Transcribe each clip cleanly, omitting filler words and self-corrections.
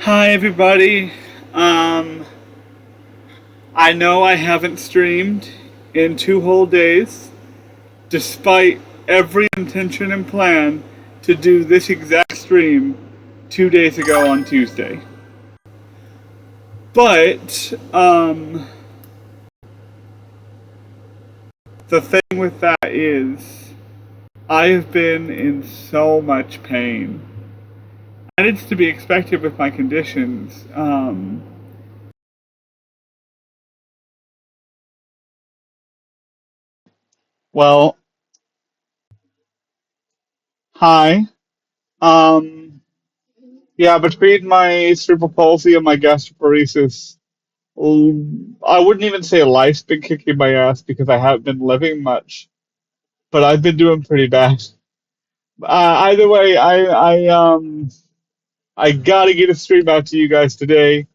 Hi, everybody. Um, I know I haven't streamed in 2 whole days, despite every intention and plan to do this exact stream 2 days ago on Tuesday. But the thing with that is, I have been in so much pain, and it's to be expected with my conditions. Well, hi. Um, yeah, between my cerebral palsy and my gastroparesis, I wouldn't even say life's been kicking my ass because I haven't been living much, but I've been doing pretty bad. Either way, I gotta get a stream out to you guys today.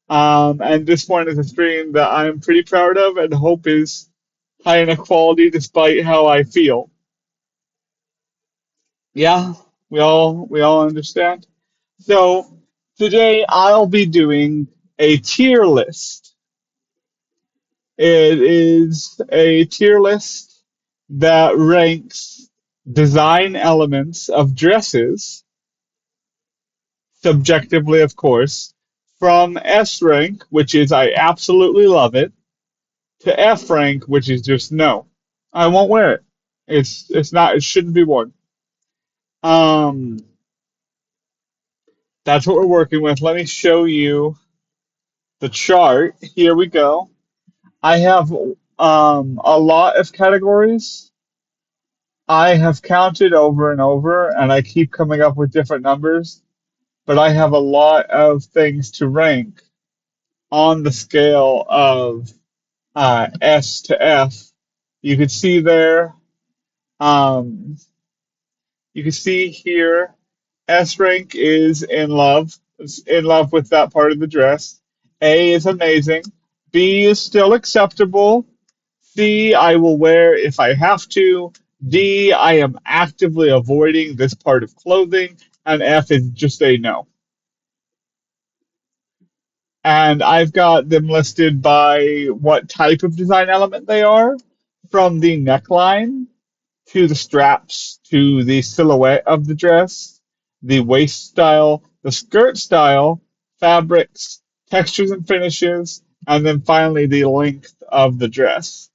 And this one is a stream that I'm pretty proud of and hope is high enough quality despite how I feel. Yeah, we all understand. So today I'll be doing a tier list. It is a tier list that ranks design elements of dresses, subjectively, of course, from S rank, which is I absolutely love it, to F rank, which is just no, I won't wear it. It's not. It shouldn't be worn. Um, that's what we're working with. Let me show you the chart. Here we go. I have a lot of categories. I have counted over and over, and I keep coming up with different numbers, but I have a lot of things to rank on the scale of S to F. You can see there, um, you can see here, S rank is in love with that part of the dress. A is amazing. B is still acceptable. C, I will wear if I have to. D, I am actively avoiding this part of clothing. And F is just a no. And I've got them listed by what type of design element they are, from the neckline to the straps to the silhouette of the dress, the waist style, the skirt style, fabrics, textures and finishes, and then finally the length of the dress.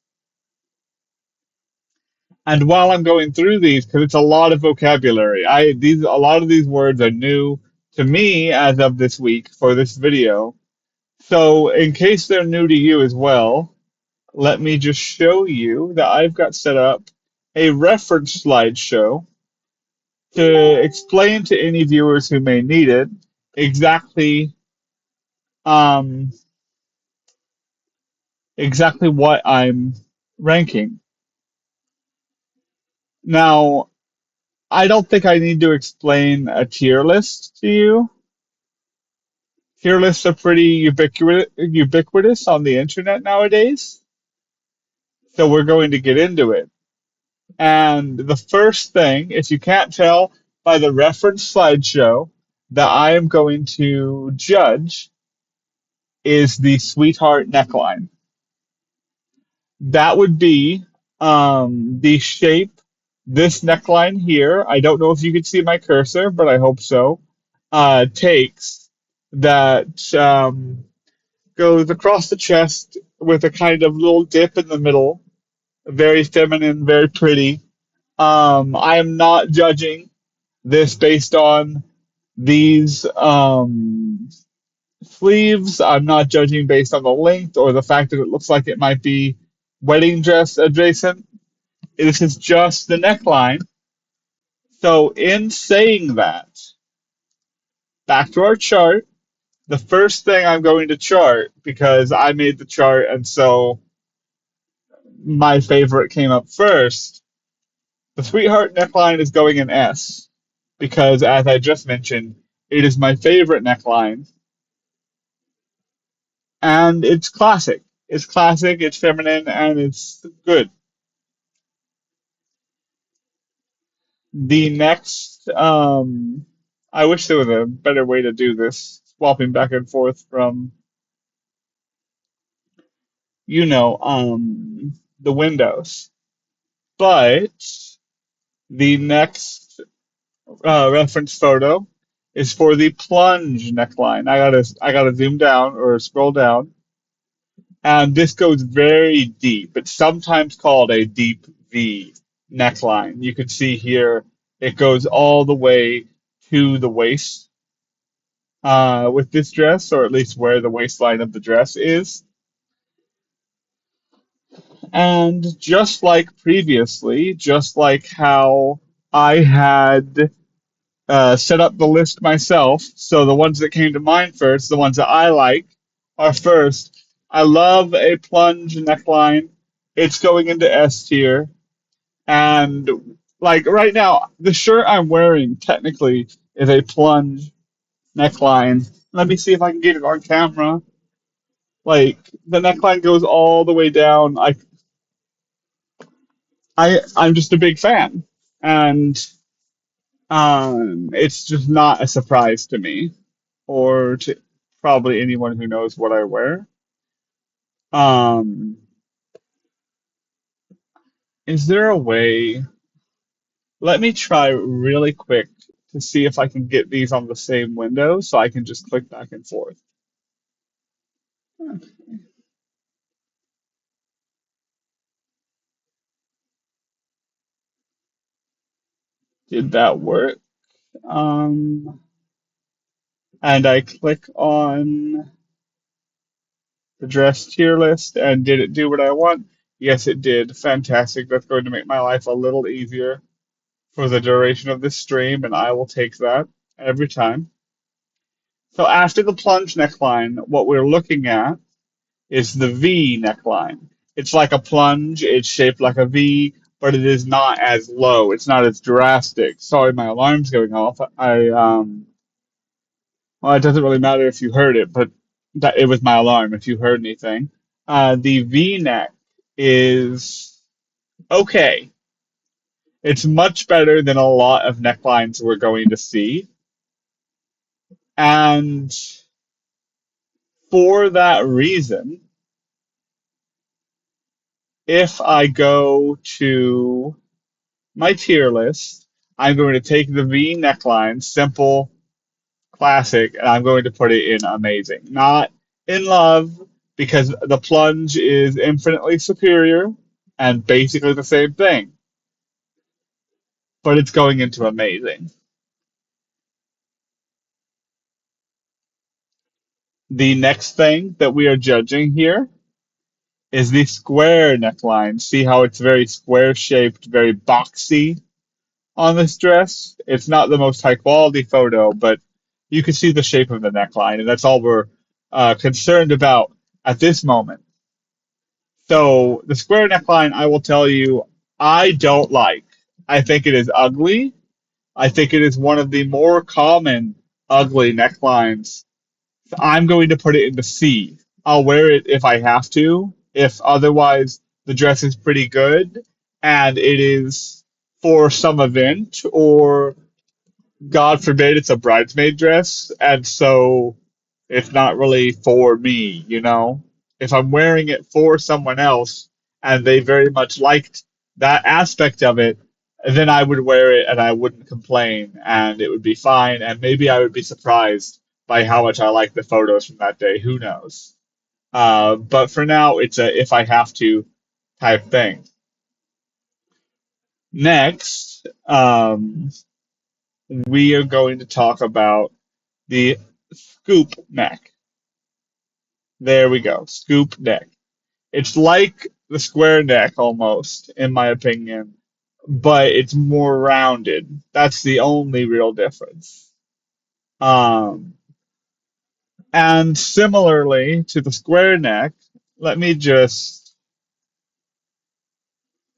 And while I'm going through these, because it's a lot of vocabulary, a lot of these words are new to me as of this week for this video. So in case they're new to you as well, let me just show you that I've got set up a reference slideshow to explain to any viewers who may need it exactly um, exactly what I'm ranking. Now, I don't think I need to explain a tier list to you. Tier lists are pretty ubiquitous on the internet nowadays, so we're going to get into it. And the first thing, if you can't tell by the reference slideshow, that I am going to judge is the sweetheart neckline. That would be the shape, this neckline here. I don't know if you can see my cursor, but I hope so. Takes that goes across the chest with a kind of little dip in the middle. Very feminine, very pretty. I am not judging this based on these sleeves. I'm not judging based on the length or the fact that it looks like it might be wedding dress adjacent. This is just the neckline. So, in saying that, back to our chart, the first thing I'm going to chart, because I made the chart and so my favorite came up first, the sweetheart neckline is going in S, because as I just mentioned, it is my favorite neckline and it's classic. It's classic, it's feminine, and it's good. The next, I wish there was a better way to do this. swapping back and forth from, the windows. But the next reference photo is for the plunge neckline. I gotta zoom down or scroll down, and this goes very deep. It's sometimes called a deep V neckline. You can see here it goes all the way to the waist with this dress, or at least where the waistline of the dress is. And just like previously, just like how I had set up the list myself, so the ones that came to mind first, the ones that I like, are first. I love a plunge neckline. It's going into S tier. And like right now, the shirt I'm wearing technically is a plunge neckline. Let me see if I can get it on camera. Like the neckline goes all the way down. I'm just a big fan, and it's just not a surprise to me, or to probably anyone who knows what I wear. Um, is there a way? Let me try really quick to see if I can get these on the same window, so I can just click back and forth. Did that work? Um, and I click on the dress tier list, and did it do what I want? Yes, it did. Fantastic. That's going to make my life a little easier for the duration of this stream, and I will take that every time. So after the plunge neckline, what we're looking at is the V neckline. It's like a plunge, it's shaped like a V, but it is not as low. It's not as drastic. Sorry, my alarm's going off. Well, it doesn't really matter if you heard it, but that it was my alarm if you heard anything. The V neck is okay. It's much better than a lot of necklines we're going to see. And for that reason, if I go to my tier list, I'm going to take the V neckline, simple, classic, and I'm going to put it in amazing. Not in love, because the plunge is infinitely superior and basically the same thing, but it's going into amazing. The next thing that we are judging here is the square neckline. See how it's very square shaped, very boxy on this dress. It's not the most high quality photo, but you can see the shape of the neckline, and that's all we're concerned about at this moment. So the square neckline, I will tell you, I don't like. I think it is ugly. I think it is one of the more common ugly necklines. I'm going to put it in the C. I'll wear it if I have to. If otherwise, the dress is pretty good and it is for some event, or God forbid it's a bridesmaid dress, and so it's not really for me, you know? If I'm wearing it for someone else and they very much liked that aspect of it, then I would wear it and I wouldn't complain and it would be fine, and maybe I would be surprised by how much I like the photos from that day. Who knows? But for now, it's a if I have to type thing. Next, we are going to talk about the scoop neck. There we go, scoop neck. It's like the square neck almost, in my opinion, but it's more rounded. That's the only real difference. Um, and similarly to the square neck, let me just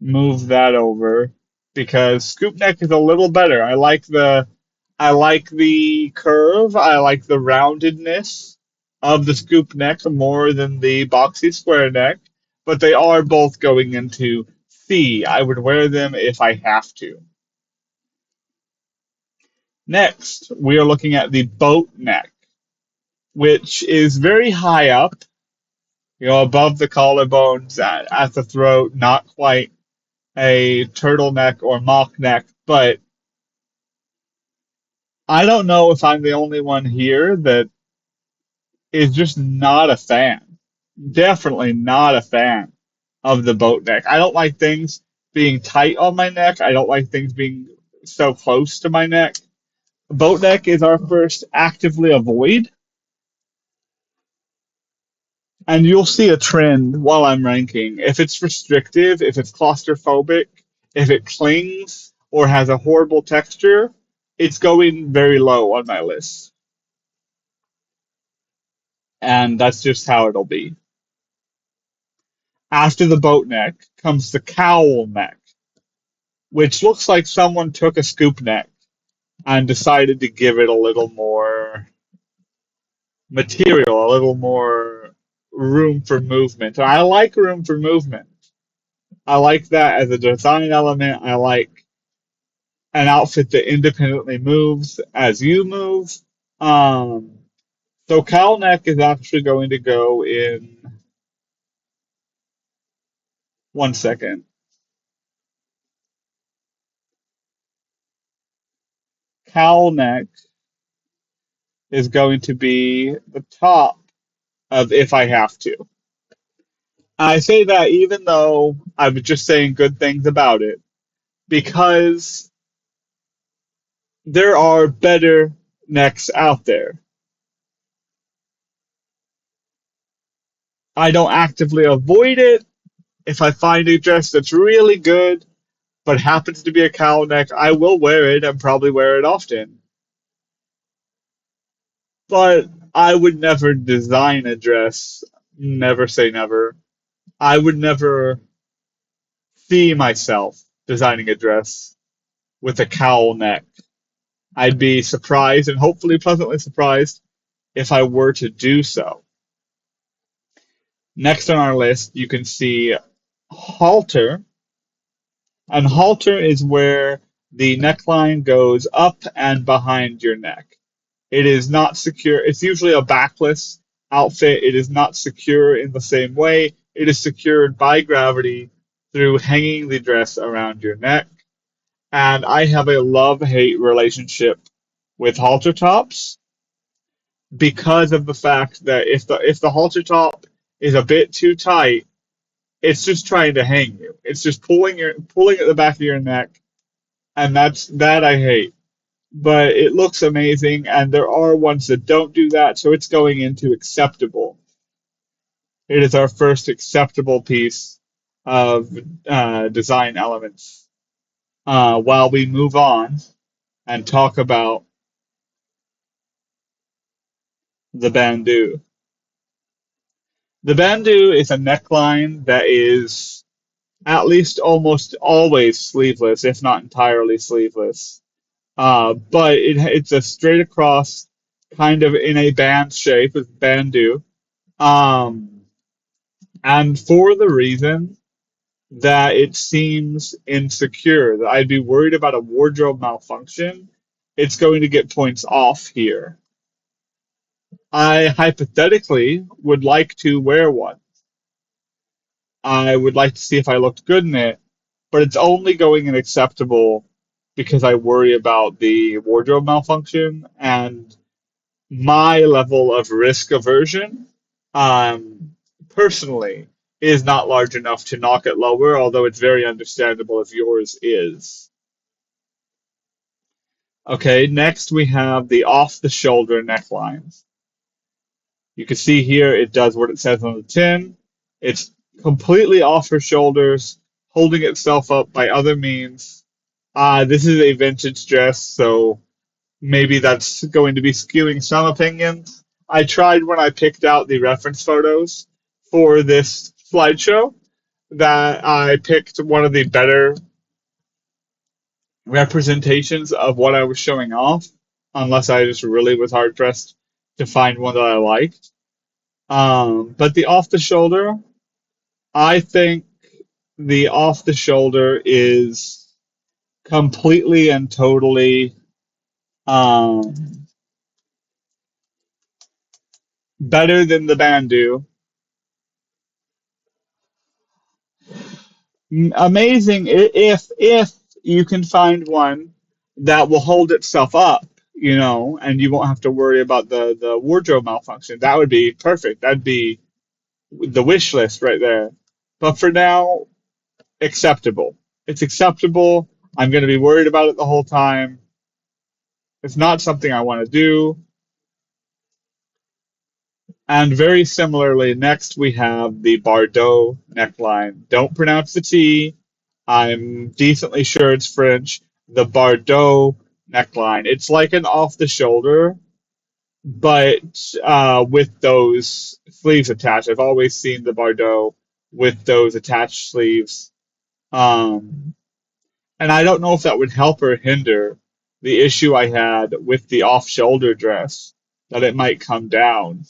move that over because scoop neck is a little better. I like the curve. I like the roundedness of the scoop neck more than the boxy square neck, but they are both going into C. I would wear them if I have to. Next, we are looking at the boat neck. which is very high up, above the collarbones at the throat, not quite a turtleneck or mock neck, but I don't know if I'm the only one here that is just not a fan. Definitely not a fan of the boat neck. I don't like things being tight on my neck. I don't like things being so close to my neck. Boat neck is our first actively avoid, and you'll see a trend while I'm ranking. If it's restrictive, if it's claustrophobic, if it clings or has a horrible texture, it's going very low on my list. And that's just how it'll be. After the boat neck comes the cowl neck, which looks like someone took a scoop neck and decided to give it a little more material, a little more room for movement. And I like room for movement. I like that as a design element. I like an outfit that independently moves as you move. Um, so cowl neck is actually going to go in 1 second. Cowl neck is going to be the top of if I have to. I say that even though I was just saying good things about it, because there are better necks out there. I don't actively avoid it. If I find a dress that's really good but happens to be a cowl neck, I will wear it and probably wear it often. But I would never design a dress. Never say never. I would never see myself designing a dress with a cowl neck. I'd be surprised and hopefully pleasantly surprised if I were to do so. Next on our list, you can see halter, and halter is where the neckline goes up and behind your neck. It is not secure. It's usually a backless outfit. It is not secure in the same way. It is secured by gravity through hanging the dress around your neck. And I have a love-hate relationship with halter tops because of the fact that if the halter top is a bit too tight, it's just trying to hang you. It's just pulling at the back of your neck, and that I hate. But it looks amazing, and there are ones that don't do that, so it's going into acceptable. It is our first acceptable piece of design elements. While we move on and talk about the bandeau. The bandeau is a neckline that is at least almost always sleeveless, if not entirely sleeveless. But it's a straight across, kind of in a band shape with bandeau. Um, and for the reason that it seems insecure, that I'd be worried about a wardrobe malfunction, it's going to get points off here. I hypothetically would like to wear one. I would like to see if I looked good in it, but it's only going in acceptable because I worry about the wardrobe malfunction and my level of risk aversion, um, personally, is not large enough to knock it lower, although it's very understandable if yours is. Okay, next we have the off the shoulder necklines. You can see here it does what it says on the tin. It's completely off her shoulders, holding itself up by other means. This is a vintage dress, so maybe that's going to be skewing some opinions. I tried when I picked out the reference photos for this slideshow that I picked one of the better representations of what I was showing off, unless I just really was hard pressed to find one that I liked. But the off the shoulder, I think the off the shoulder is completely and totally um, better than the bandeau. Amazing if you can find one that will hold itself up, and you won't have to worry about the wardrobe malfunction. That would be perfect. That'd be the wish list right there. But for now, acceptable. It's acceptable. I'm going to be worried about it the whole time. It's not something I want to do. And very similarly, next we have the Bardot neckline. Don't pronounce the T. I'm decently sure it's French. The Bardot neckline. It's like an off the shoulder, but with those sleeves attached. I've always seen the Bardot with those attached sleeves. Um, and I don't know if that would help or hinder the issue I had with the off shoulder dress, that it might come down.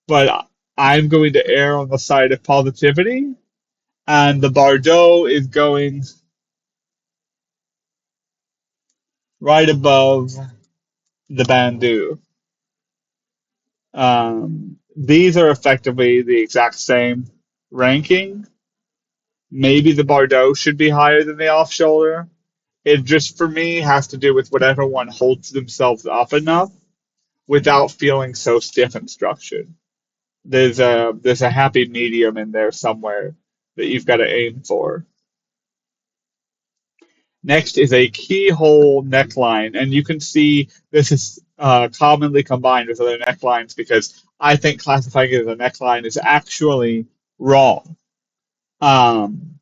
But I'm going to err on the side of positivity, and the Bardot is going right above the bandeau. These are effectively the exact same ranking. Maybe the Bardot should be higher than the off shoulder. It just, for me, has to do with whatever one holds themselves up enough without feeling so stiff and structured. There's a happy medium in there somewhere that you've got to aim for. Next is a keyhole neckline, and you can see this is commonly combined with other necklines because I think classifying it as a neckline is actually wrong. Um,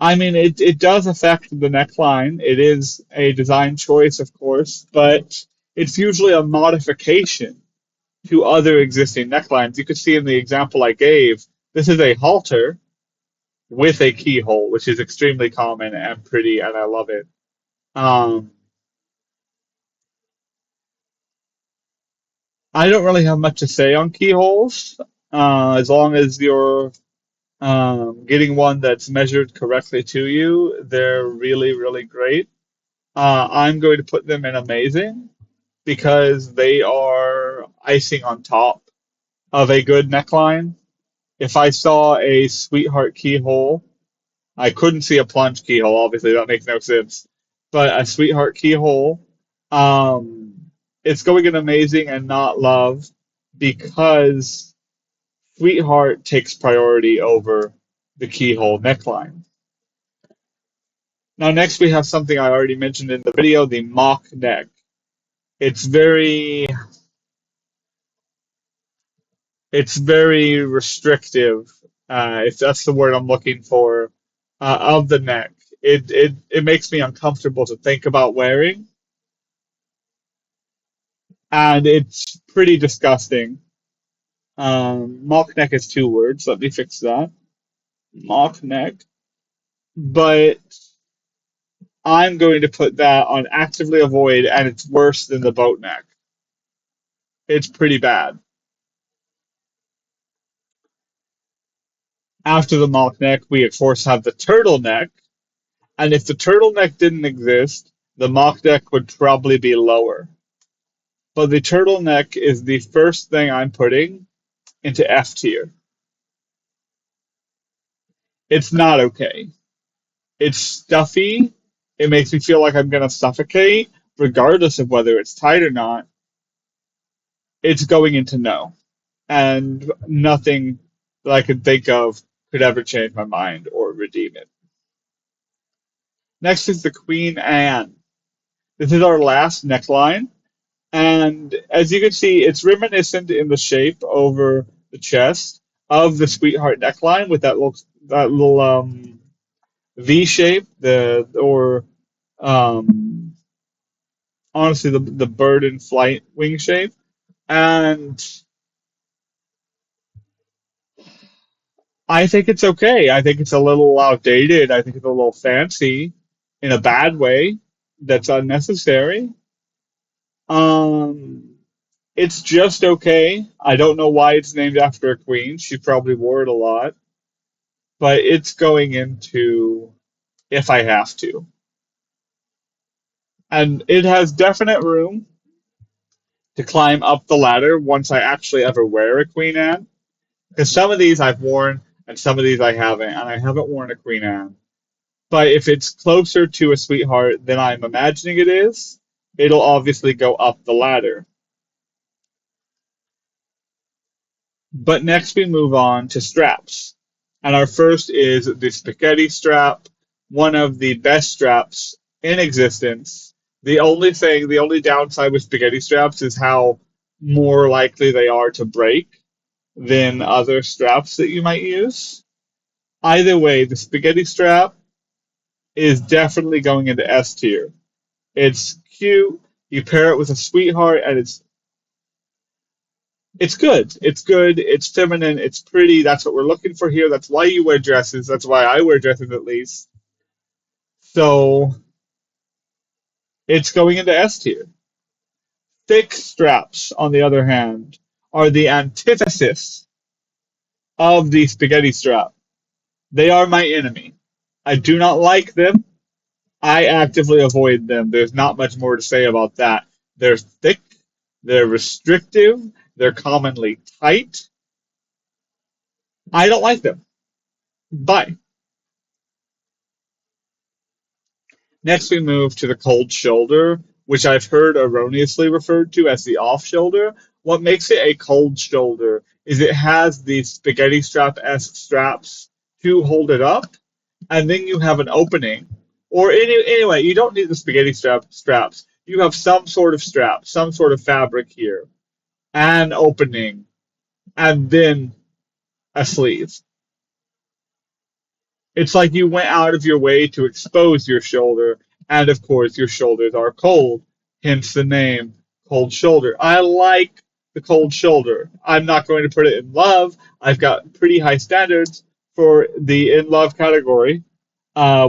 I mean, it does affect the neckline. It is a design choice, of course, but it's usually a modification to other existing necklines. You could see in the example I gave, this is a halter with a keyhole, which is extremely common and pretty, and I love it. Um, I don't really have much to say on keyholes, as long as you're getting one that's measured correctly to you. They're really, really great. I'm going to put them in amazing because they are icing on top of a good neckline. If I saw a sweetheart keyhole, I couldn't see a plunge keyhole, obviously, that makes no sense. But a sweetheart keyhole, um, it's going in amazing and not love because sweetheart takes priority over the keyhole neckline. Now, next we have something I already mentioned in the video, the mock neck. It's very it's very restrictive, if that's the word I'm looking for, of the neck. It makes me uncomfortable to think about wearing, and it's pretty disgusting. Mock neck is two words. Let me fix that. Mock neck. But I'm going to put that on actively avoid, and it's worse than the boat neck. It's pretty bad. After the mock neck, we of course have the turtleneck, and if the turtleneck didn't exist, the mock neck would probably be lower. But the turtleneck is the first thing I'm putting into F tier. It's not okay. It's stuffy. It makes me feel like I'm going to suffocate, regardless of whether it's tight or not. It's going into no. And nothing that I could think of could ever change my mind or redeem it. Next is the Queen Anne. This is our last neckline. And as you can see, it's reminiscent in the shape over the chest of the Sweetheart neckline with that little V shape, the or um, honestly the bird in flight wing shape. And I think it's okay. I think it's a little outdated. I think it's a little fancy in a bad way that's unnecessary. Um, it's just okay. I don't know why it's named after a queen. She probably wore it a lot, but it's going into if I have to. And it has definite room to climb up the ladder once I actually ever wear a Queen Anne. Because some of these I've worn and some of these I haven't, and I haven't worn a Queen Anne. But if it's closer to a sweetheart than I'm imagining it is, it'll obviously go up the ladder. But next we move on to straps. And our first is the spaghetti strap, one of the best straps in existence. The only downside with spaghetti straps is how more likely they are to break than other straps that you might use. Either way, the spaghetti strap is definitely going into S tier. It's cute. You pair it with a sweetheart, and it's good. It's good. It's feminine. It's pretty. That's what we're looking for here. That's why you wear dresses. That's why I wear dresses at least. So it's going into S tier. Thick straps, on the other hand, are the antithesis of the spaghetti strap. They are my enemy. I do not like them. I actively avoid them. There's not much more to say about that. They're thick, they're restrictive, they're commonly tight. I don't like them. Bye. Next, we move to the cold shoulder, which I've heard erroneously referred to as the off shoulder. What makes it a cold shoulder is it has the spaghetti strap-esque straps to hold it up, and then you have an opening. Or anyway, you don't need the spaghetti straps. You have some sort of strap, some sort of fabric here, an opening, and then a sleeve. It's like you went out of your way to expose your shoulder, and of course, your shoulders are cold, hence the name cold shoulder. I like the cold shoulder. I'm not going to put it in love. I've got pretty high standards for the in love category,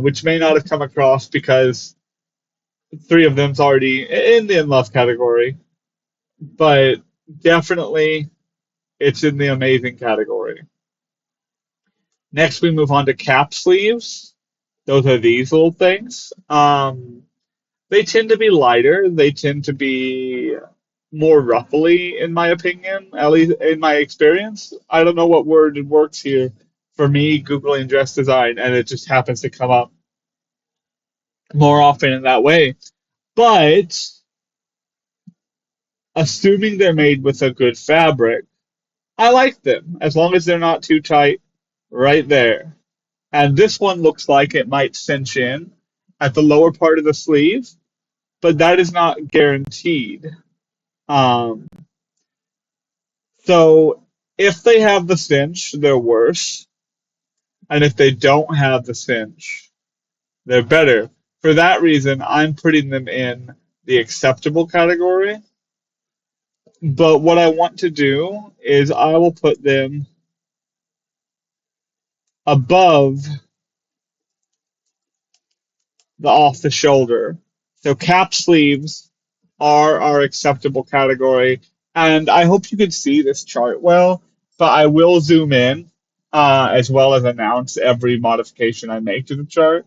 which may not have come across because three of them's already in the in love category, but definitely it's in the amazing category. Next, we move on to cap sleeves. Those are these little things. They tend to be lighter. They tend to be more ruffly, in my opinion, at least in my experience. I don't know what word works here for me Googling dress design, and it just happens to come up more often in that way. But assuming they're made with a good fabric, I like them as long as they're not too tight right there. And this one looks like it might cinch in at the lower part of the sleeve, but that is not guaranteed. Um, so if they have the cinch, they're worse. And if they don't have the cinch, they're better. For that reason, I'm putting them in the acceptable category. But what I want to do is I will put them above the off the shoulder. So cap sleeves are our acceptable category. And I hope you can see this chart well, but I will zoom in as well as announce every modification I make to the chart.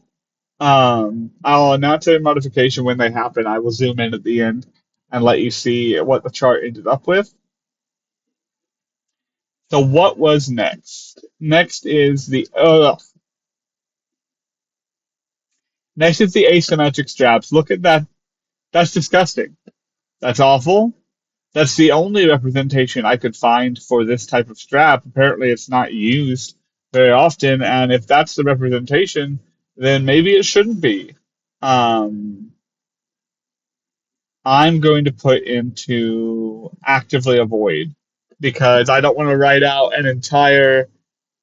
I'll announce every modification when they happen. I will zoom in at the end and let you see what the chart ended up with. So what was next? Next is the asymmetric straps. Look at that. That's disgusting. That's awful. That's the only representation I could find for this type of strap. Apparently, it's not used very often, and if that's the representation, then maybe it shouldn't be. Um, I'm going to put into actively avoid because I don't want to write out an entire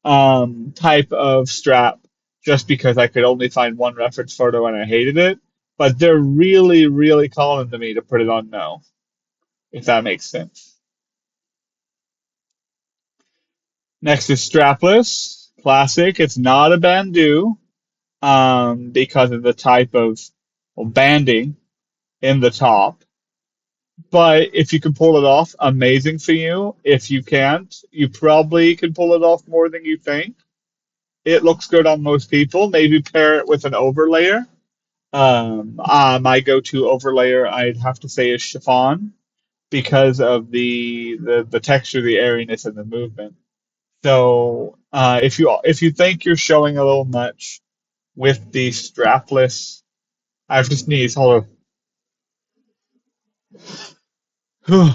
type of strap just because I could only find one reference photo and I hated it. But they're really, really calling to me to put it on no, if that makes sense. Next is strapless, classic. It's not a bandeau because of the type of banding in the top. But if you can pull it off, amazing for you. If you can't, you probably can pull it off more than you think. It looks good on most people. Maybe pair it with an overlayer. My go-to overlayer, I'd have to say, is chiffon. because of the texture, the airiness, and the movement. So if you think you're showing a little much with the strapless, I have to sneeze. Hold on.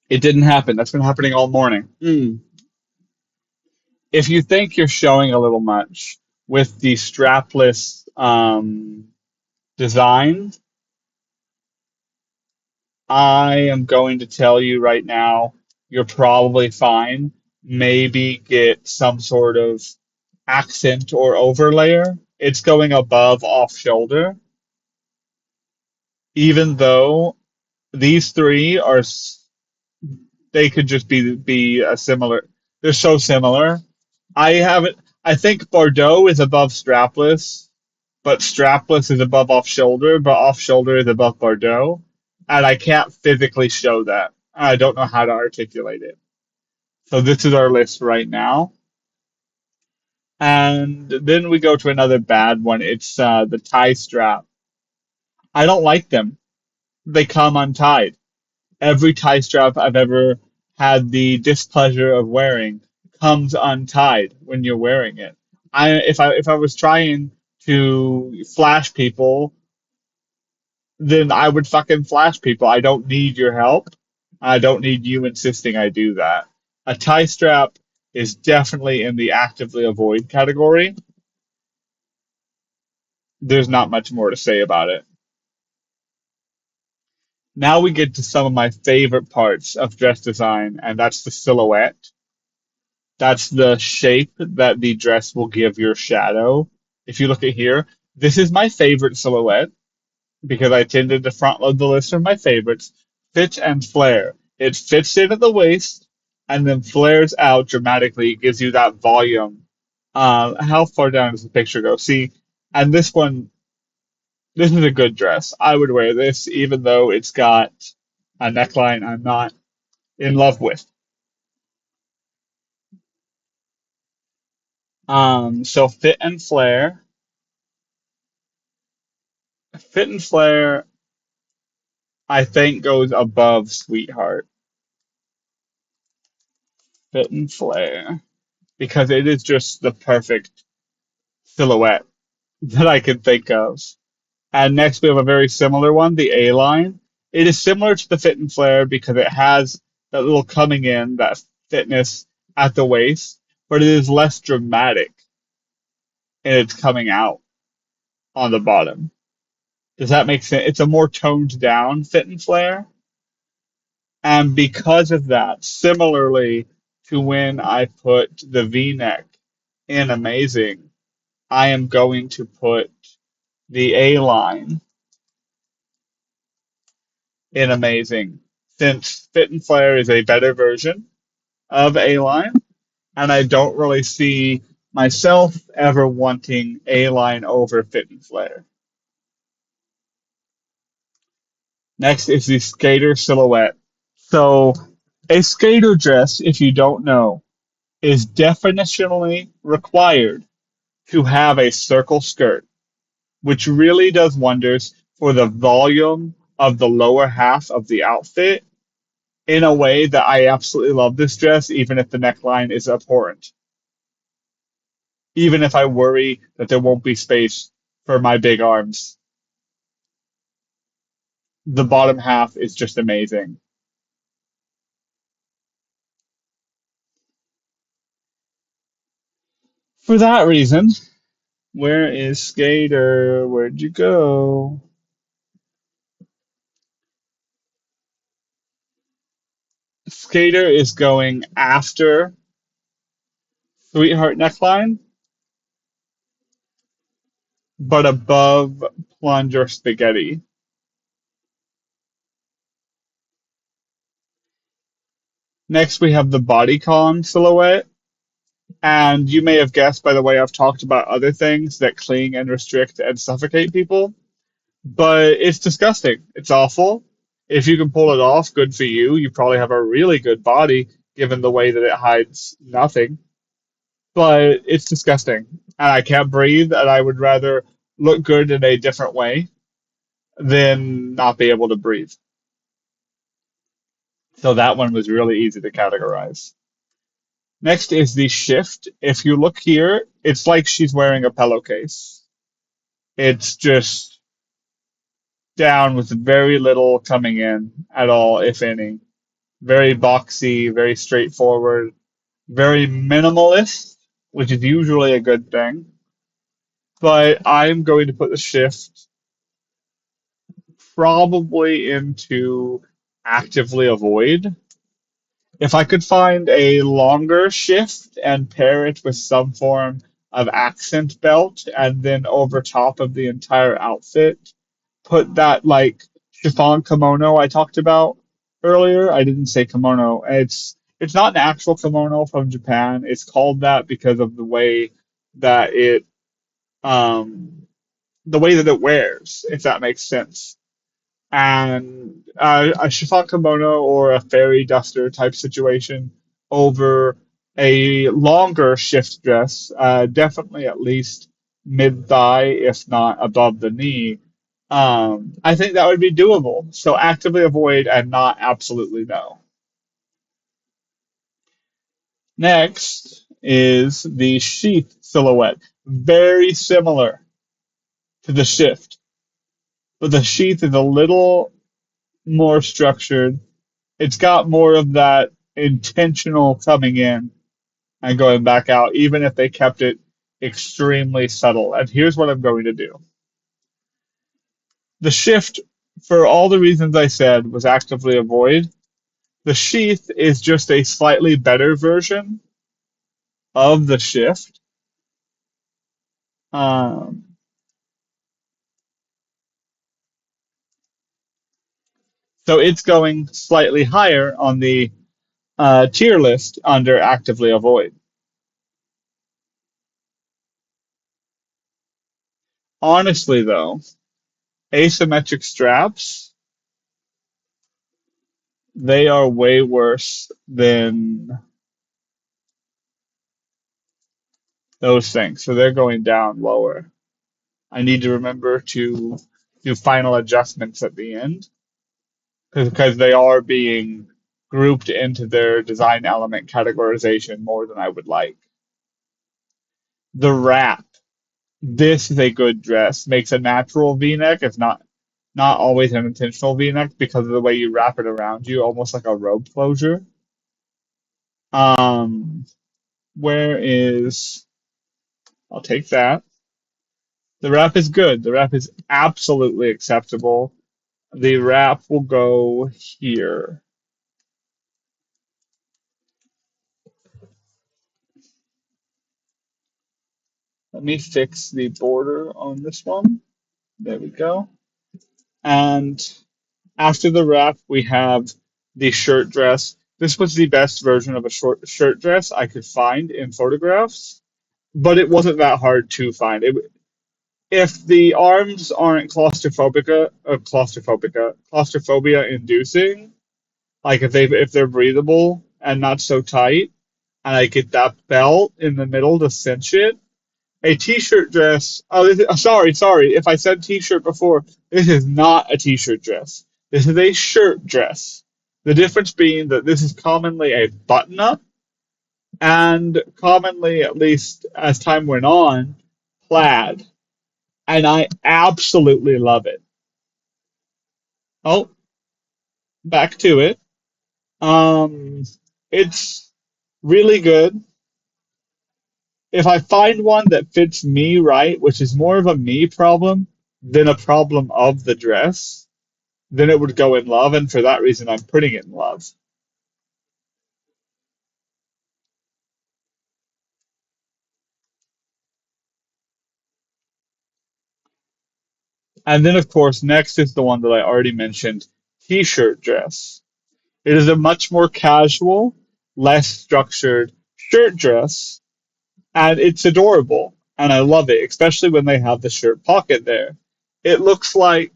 It didn't happen. That's been happening all morning. If you think you're showing a little much with the strapless design, I am going to tell you right now, you're probably fine. Maybe get some sort of accent or overlayer. It's going above off shoulder, even though these three they could just be a similar. They're so similar. I haven't. I think Bordeaux is above strapless, but strapless is above off shoulder, but off shoulder is above Bordeaux, and I can't physically show that. I don't know how to articulate it. So this is our list right now, and then we go to another bad one. It's the tie strap. I don't like them. They come untied. Every tie strap I've ever had the displeasure of wearing comes untied when you're wearing it. If I was trying to flash people, then I would fucking flash people. I don't need your help. I don't need you insisting I do that. A tie strap is definitely in the actively avoid category. There's not much more to say about it. Now we get to some of my favorite parts of dress design, and that's the silhouette. That's the shape that the dress will give your shadow. If you look at here, this is my favorite silhouette because I tended to front load the list of my favorites. Fit and flare. It fits in at the waist and then flares out dramatically. It gives you that volume. How far down does the picture go? See, and this one, this is a good dress. I would wear this even though it's got a neckline I'm not in love with. So fit and flare, I think goes above sweetheart. Fit and flare because it is just the perfect silhouette that I can think of. And next we have a very similar one, the A line. It is similar to the fit and flare because it has that little coming in, that fitness at the waist, but it is less dramatic in its coming out on the bottom. Does that make sense? It's a more toned down fit and flare. And because of that, similarly to when I put the V neck in Amazing, I am going to put the A line in Amazing, since Fit and Flare is a better version of A line, and I don't really see myself ever wanting A line over Fit and Flare. Next is the skater silhouette. So, a skater dress, if you don't know, is definitionally required to have a circle skirt, which really does wonders for the volume of the lower half of the outfit in a way that I absolutely love this dress, even if the neckline is abhorrent. Even if I worry that there won't be space for my big arms, the bottom half is just amazing. For that reason, where is Skater? Where'd you go? Skater is going after Sweetheart neckline, but above Plunger Spaghetti. Next, we have the bodycon silhouette. And you may have guessed by the way I've talked about other things that cling and restrict and suffocate people, but it's disgusting. It's awful. If you can pull it off, good for you. You probably have a really good body given the way that it hides nothing, but it's disgusting. And I can't breathe, and I would rather look good in a different way than not be able to breathe. So that one was really easy to categorize. Next is the shift. If you look here, it's like she's wearing a pillowcase. It's just down with very little coming in at all, if any. Very boxy, very straightforward, very minimalist, which is usually a good thing. But I'm going to put the shift probably into actively avoid. If I could find a longer shift and pair it with some form of accent belt and then over top of the entire outfit, put that like chiffon kimono I talked about earlier. I didn't say kimono. It's not an actual kimono from Japan. It's called that because of that it the way that it wears, if that makes sense. And a chiffon kimono or a fairy duster type situation over a longer shift dress, definitely at least mid thigh, if not above the knee. I think that would be doable. So actively avoid and not absolutely no. Next is the sheath silhouette. Very similar to the shift, but the sheath is a little more structured. It's got more of that intentional coming in and going back out, even if they kept it extremely subtle. And here's what I'm going to do. The shift, for all the reasons I said, was actively avoid. The sheath is just a slightly better version of the shift. Um, so it's going slightly higher on the tier list under actively avoid. Honestly, though, asymmetric straps, they are way worse than those things. So they're going down lower. I need to remember to do final adjustments at the end because they are being grouped into their design element categorization more than I would like. The wrap. This is a good dress. Makes a natural V-neck. It's not always an intentional V-neck because of the way you wrap it around you, almost like a robe closure. Um, where is I'll take that. The wrap is good. The wrap is absolutely acceptable. The wrap will go here. Let me fix the border on this one. There we go. And after the wrap, we have the shirt dress. This was the best version of a short shirt dress I could find in photographs, but it wasn't that hard to find. If the arms aren't claustrophobia inducing, like if they're breathable and not so tight, and I get that belt in the middle to cinch it, a t-shirt dress. Oh, sorry. If I said t-shirt before, this is not a t-shirt dress. This is a shirt dress. The difference being that this is commonly a button-up and commonly, at least as time went on, plaid. And I absolutely love it. Oh, back to it. Um, it's really good. If I find one that fits me right, which is more of a me problem than a problem of the dress, then it would go in love, and for that reason, I'm putting it in love. And then, of course, next is the one that I already mentioned, t-shirt dress. It is a much more casual, less structured shirt dress, and it's adorable, and I love it, especially when they have the shirt pocket there. It looks like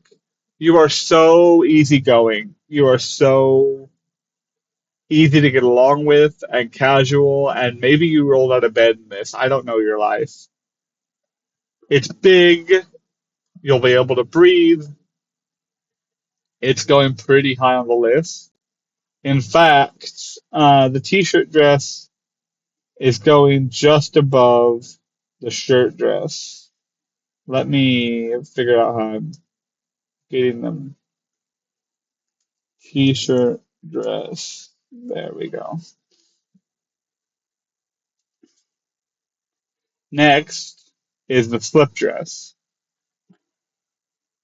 you are so easygoing. You are so easy to get along with and casual, and maybe you rolled out of bed in this. I don't know your life. It's big. You'll be able to breathe. It's going pretty high on the list. In fact, the t-shirt dress is going just above the shirt dress. Let me figure out how I'm getting them. T-shirt dress. There we go. Next is the slip dress.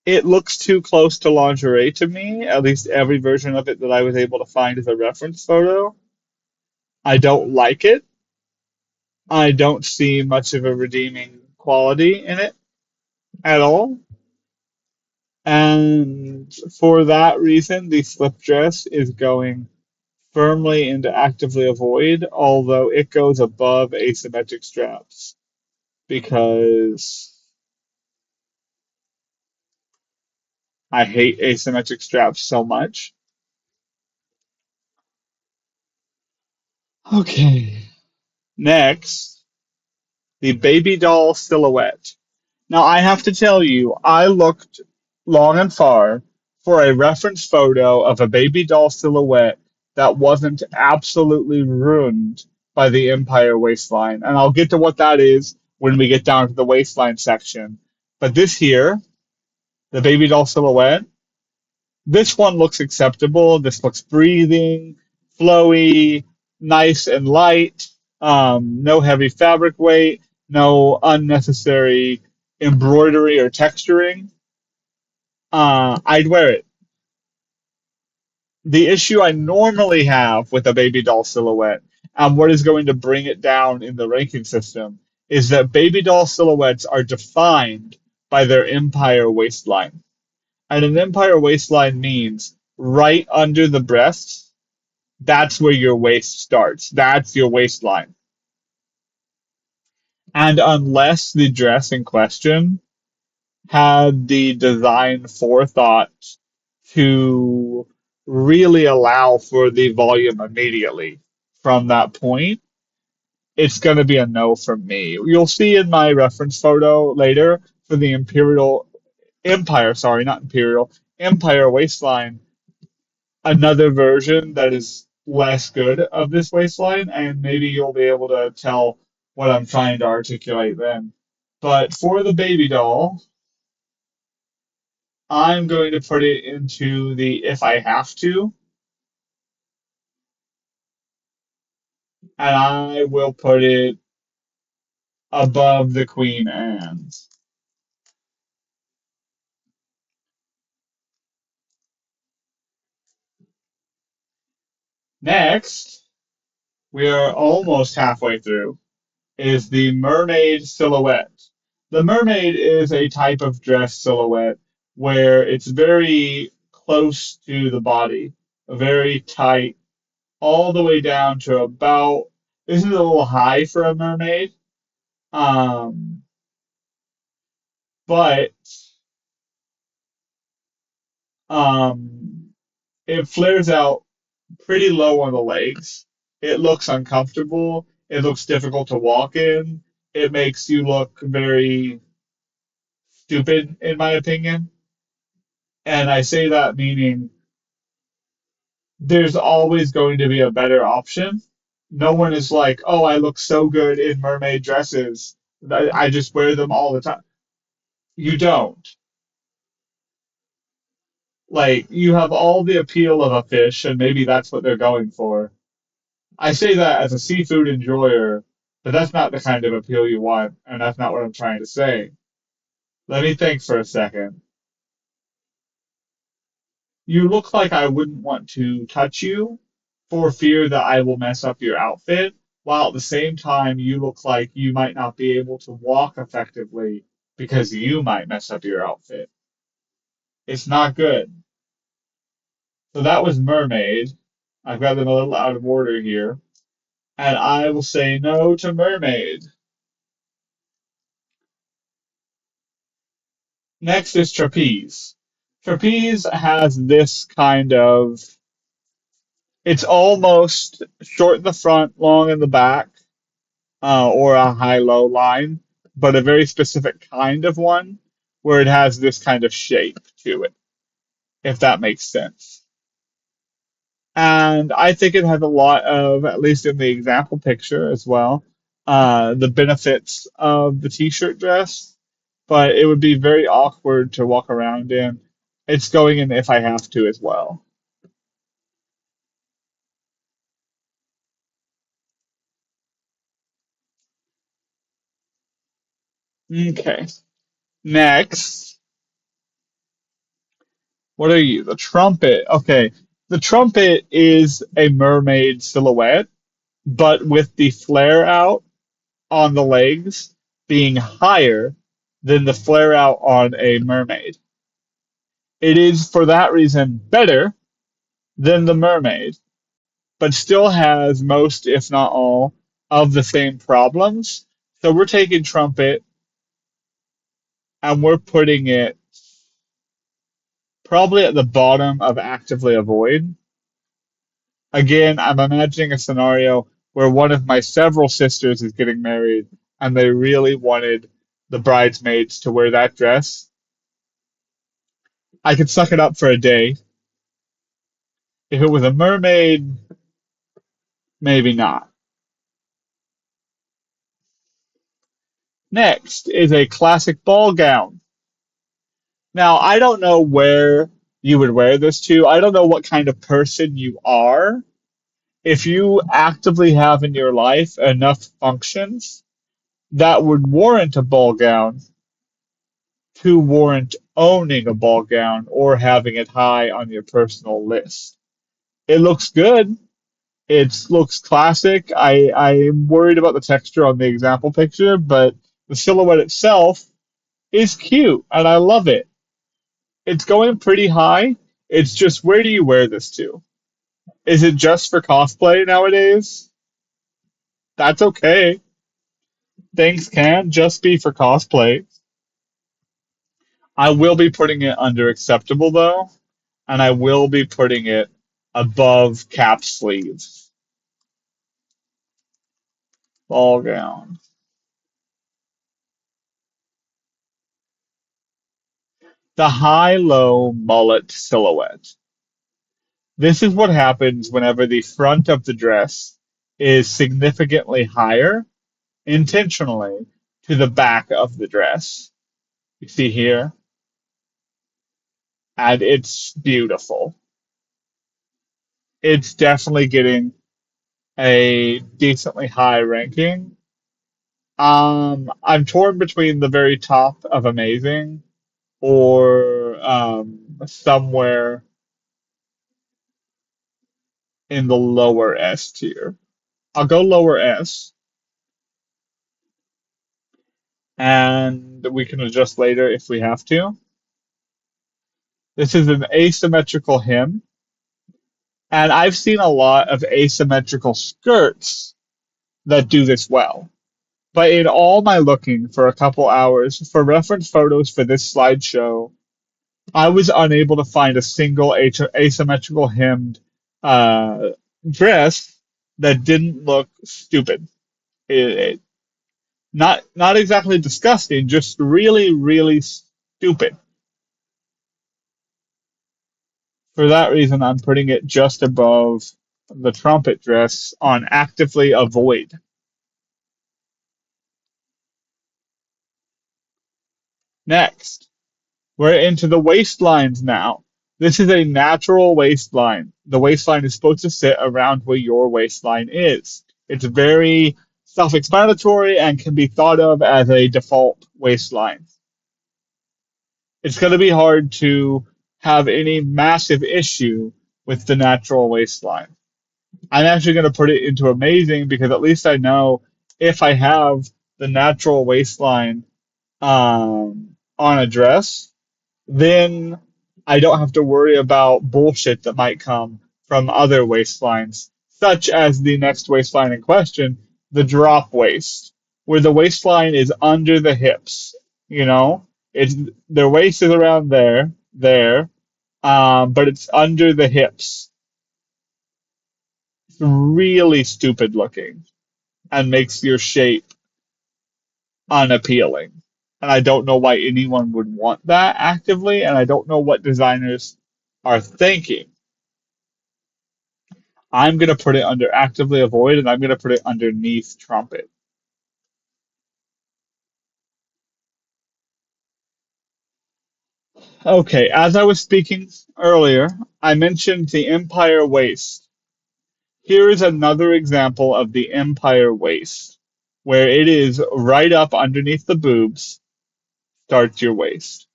It looks too close to lingerie to me, at least every version of it that I was able to find as a reference photo. I don't like it. I don't see much of a redeeming quality in it at all. And for that reason, the slip dress is going firmly into actively avoid, although it goes above asymmetric straps because I hate asymmetric straps so much. Okay, next, the baby doll silhouette. Now, I have to tell you, I looked long and far for a reference photo of a baby doll silhouette that wasn't absolutely ruined by the Empire waistline. And I'll get to what that is when we get down to the waistline section. But this here, the baby doll silhouette, this one looks acceptable. This looks breathing, flowy, nice and light. No heavy fabric weight, no unnecessary embroidery or texturing. I'd wear it. The issue I normally have with a baby doll silhouette, and what is going to bring it down in the ranking system, is that baby doll silhouettes are defined by their empire waistline. And an empire waistline means right under the breasts, that's where your waist starts. That's your waistline. And unless the dress in question had the design forethought to really allow for the volume immediately from that point, it's going to be a no from me. You'll see in my reference photo later for the Imperial Empire, sorry, not Imperial, Empire waistline, another version that is less good of this waistline, and maybe you'll be able to tell what I'm trying to articulate then. But for the baby doll, I'm going to put it into the if I have to, and I will put it above the Queen Anne's. Next, we are almost halfway through, is the mermaid silhouette. The mermaid is a type of dress silhouette where it's very close to the body, very tight, all the way down to about, this is a little high for a mermaid, um, but um, it flares out pretty low on the legs. It looks uncomfortable. It looks difficult to walk in. It makes you look very stupid, in my opinion. And I say that meaning there's always going to be a better option. No one is like, oh, I look so good in mermaid dresses. I just wear them all the time. You don't. Like, you have all the appeal of a fish, and maybe that's what they're going for. I say that as a seafood enjoyer, but that's not the kind of appeal you want, and that's not what I'm trying to say. Let me think for a second. You look like I wouldn't want to touch you for fear that I will mess up your outfit, while at the same time you look like you might not be able to walk effectively because you might mess up your outfit. It's not good. So that was Mermaid. I've got them a little out of order here. And I will say no to Mermaid. Next is Trapeze. Trapeze has this kind of, it's almost short in the front, long in the back, or a high-low line, but a very specific kind of one where it has this kind of shape to it, if that makes sense. And I think it has a lot of, at least in the example picture as well, the benefits of the t-shirt dress, but it would be very awkward to walk around in. It's going in if I have to as well. Okay. Next, what are you? The trumpet. Okay. The trumpet is a mermaid silhouette, but with the flare out on the legs being higher than the flare out on a mermaid. It is for that reason better than the mermaid, but still has most, if not all, of the same problems. So we're taking trumpet and we're putting it probably at the bottom of actively avoid. Again, I'm imagining a scenario where one of my several sisters is getting married and they really wanted the bridesmaids to wear that dress. I could suck it up for a day. If it was a mermaid, maybe not. Next is a classic ball gown. Now, I don't know where you would wear this to. I don't know what kind of person you are. If you actively have in your life enough functions that would warrant a ball gown to warrant owning a ball gown or having it high on your personal list. It looks good. It looks classic. I'm worried about the texture on the example picture, but the silhouette itself is cute and I love it. It's going pretty high. It's just where do you wear this to? Is it just for cosplay nowadays? That's okay. Things can just be for cosplay. I will be putting it under acceptable though, and I will be putting it above cap sleeves. Ball gown. The high-low mullet silhouette. This is what happens whenever the front of the dress is significantly higher, intentionally, to the back of the dress. You see here? And it's beautiful. It's definitely getting a decently high ranking. I'm torn between the very top of amazing or somewhere in the lower S tier. I'll go lower S, and we can adjust later if we have to. This is an asymmetrical hem, and I've seen a lot of asymmetrical skirts that do this well. But in all my looking for a couple hours for reference photos for this slideshow, I was unable to find a single asymmetrical hemmed uh, dress that didn't look stupid. It, not exactly disgusting, just really, really stupid. For that reason, I'm putting it just above the trumpet dress on actively avoid. Next, we're into the waistlines now. This is a natural waistline. The waistline is supposed to sit around where your waistline is. It's very self-explanatory and can be thought of as a default waistline. It's going to be hard to have any massive issue with the natural waistline. I'm actually going to put it into amazing because at least I know if I have the natural waistline on a dress, then I don't have to worry about bullshit that might come from other waistlines, such as the next waistline in question, the drop waist, where the waistline is under the hips. You know, it's their waist is around there, but it's under the hips. It's really stupid looking and makes your shape unappealing. And I don't know why anyone would want that actively, and I don't know what designers are thinking. I'm going to put it under actively avoid and I'm going to put it underneath trumpet. Okay, as I was speaking earlier, I mentioned the Empire waist. Here is another example of the Empire waist, where it is right up underneath the boobs, starts your waist.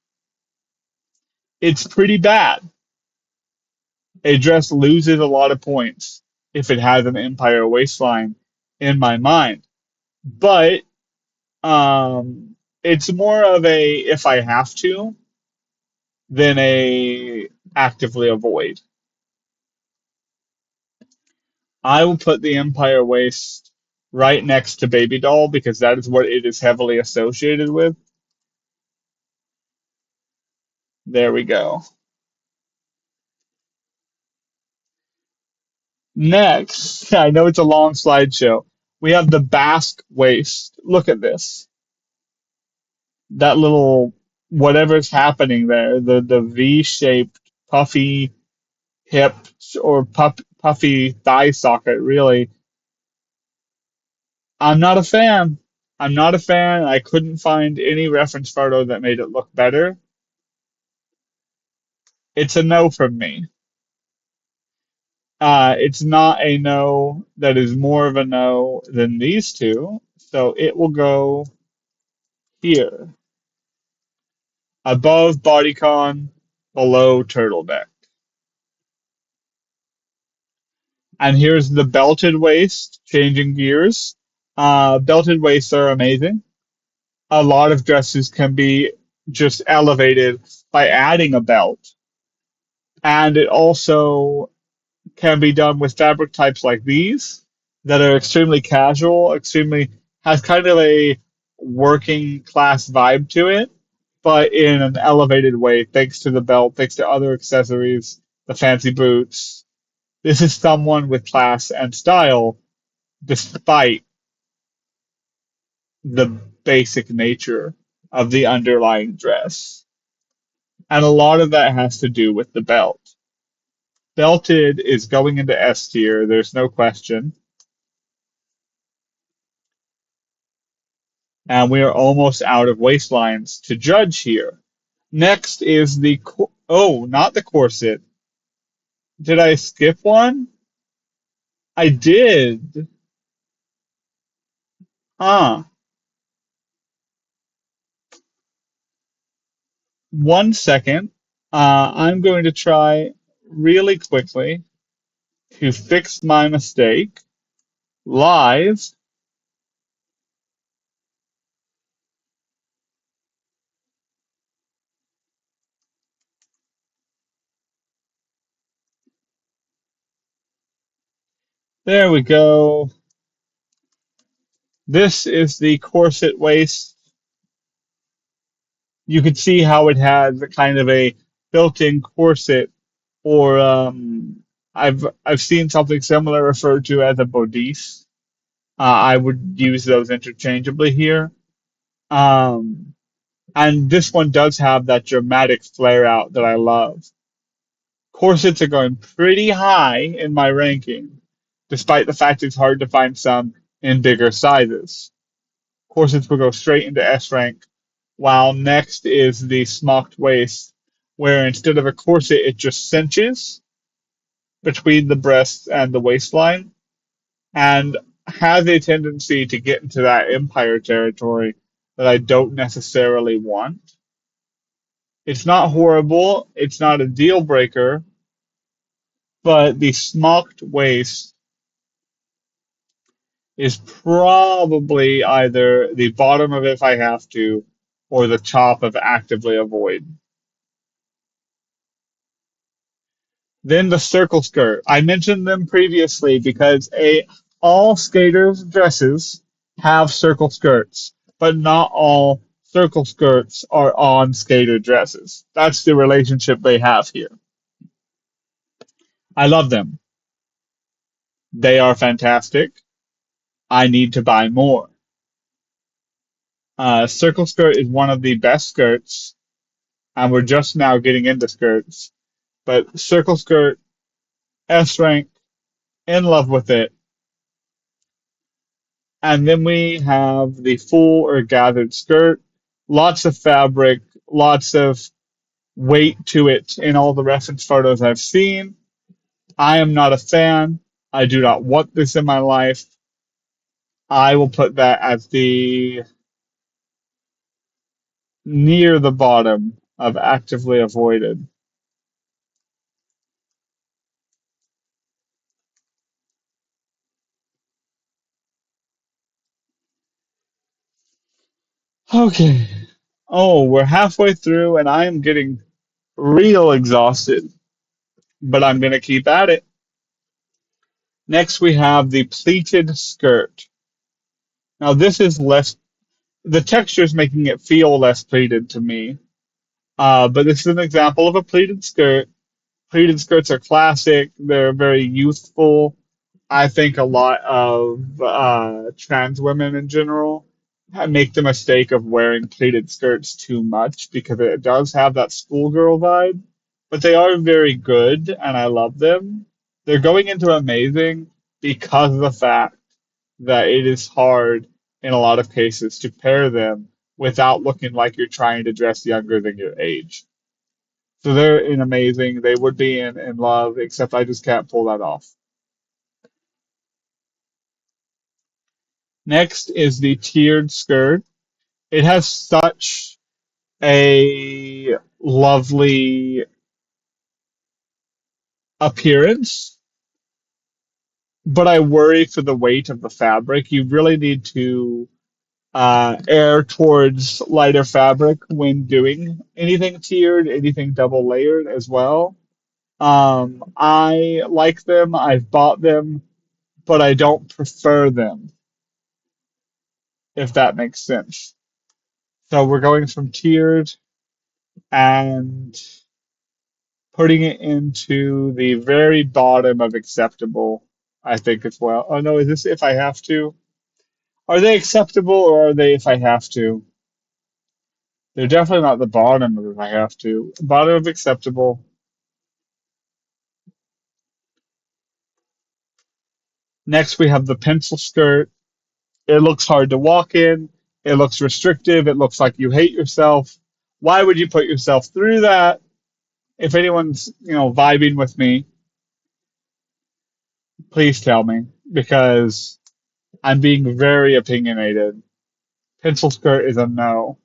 It's pretty bad. A dress loses a lot of points if it has an Empire waistline, in my mind. But it's more of a if I have to than a actively avoid. I will put the Empire waist right next to Baby Doll because that is what it is heavily associated with. There we go. Next, I know it's a long slideshow. We have the Basque waist. Look at this. That little whatever's happening there, the V-shaped puffy hip or puffy thigh socket, really. I'm not a fan. I'm not a fan. I couldn't find any reference photo that made it look better. It's a no from me. It's not a no that is more of a no than these two, so it will go here. Above bodycon, below turtleneck. And here's the belted waist, changing gears. Belted waists are amazing. A lot of dresses can be just elevated by adding a belt. And it also can be done with fabric types like these that are extremely casual, extremely has kind of a working class vibe to it, but in an elevated way, thanks to the belt, thanks to other accessories, the fancy boots. This is someone with class and style, despite the basic nature of the underlying dress. And a lot of that has to do with the belt. Belted is going into S tier, there's no question. And we are almost out of waistlines to judge here. Next is the oh, not the corset. Did I skip one? I did. Ah, 1 second. I'm going to try really quickly to fix my mistake live. There we go. This is the corset waist. You can see how it has a kind of a built-in corset, or I've seen something similar referred to as a bodice. I would use those interchangeably here. Um, and this one does have that dramatic flare out that I love. Corsets are going pretty high in my ranking, despite the fact it's hard to find some in bigger sizes. Corsets will go straight into S rank, while next is the smocked waist, where instead of a corset, it just cinches between the breasts and the waistline, and has a tendency to get into that empire territory that I don't necessarily want. It's not horrible, it's not a deal breaker, but the smocked waist is probably either the bottom of if I have to or the top of actively avoid. Then the circle skirt. I mentioned them previously because a all skaters' dresses have circle skirts, but not all circle skirts are on skater dresses. That's the relationship they have here. I love them. They are fantastic. I need to buy more. Circle skirt is one of the best skirts, and we're just now getting into skirts. But circle skirt, S rank, in love with it. And then we have the full or gathered skirt. Lots of fabric, lots of weight to it in all the reference photos I've seen. I am not a fan. I do not want this in my life. I will put that at the near the bottom of actively avoided. Okay. Oh, we're halfway through and I am getting real exhausted, but I'm going to keep at it. Next, we have the pleated skirt. Now, this is less, the texture is making it feel less pleated to me. But this is an example of a pleated skirt. Pleated skirts are classic. They're very youthful. I think a lot of trans women in general make the mistake of wearing pleated skirts too much because it does have that schoolgirl vibe. But they are very good, and I love them. They're going into amazing because of the fact that it is hard in a lot of cases to pair them without looking like you're trying to dress younger than your age. So they're in amazing. They would be in love, except I just can't pull that off. Next is the tiered skirt. It has such a lovely appearance, but I worry for the weight of the fabric. You really need to err towards lighter fabric when doing anything tiered, anything double layered as well. I like them, I've bought them, but I don't prefer them, if that makes sense. So we're going from tiered and putting it into the very bottom of acceptable, I think as well. Oh no, is this if I have to? Are they acceptable or are they if I have to? They're definitely not the bottom of if I have to. Bottom of acceptable. Next we have the pencil skirt. It looks hard to walk in. It looks restrictive. It looks like you hate yourself. Why would you put yourself through that? If anyone's, vibing with me, please tell me because I'm being very opinionated. Pencil skirt is a no,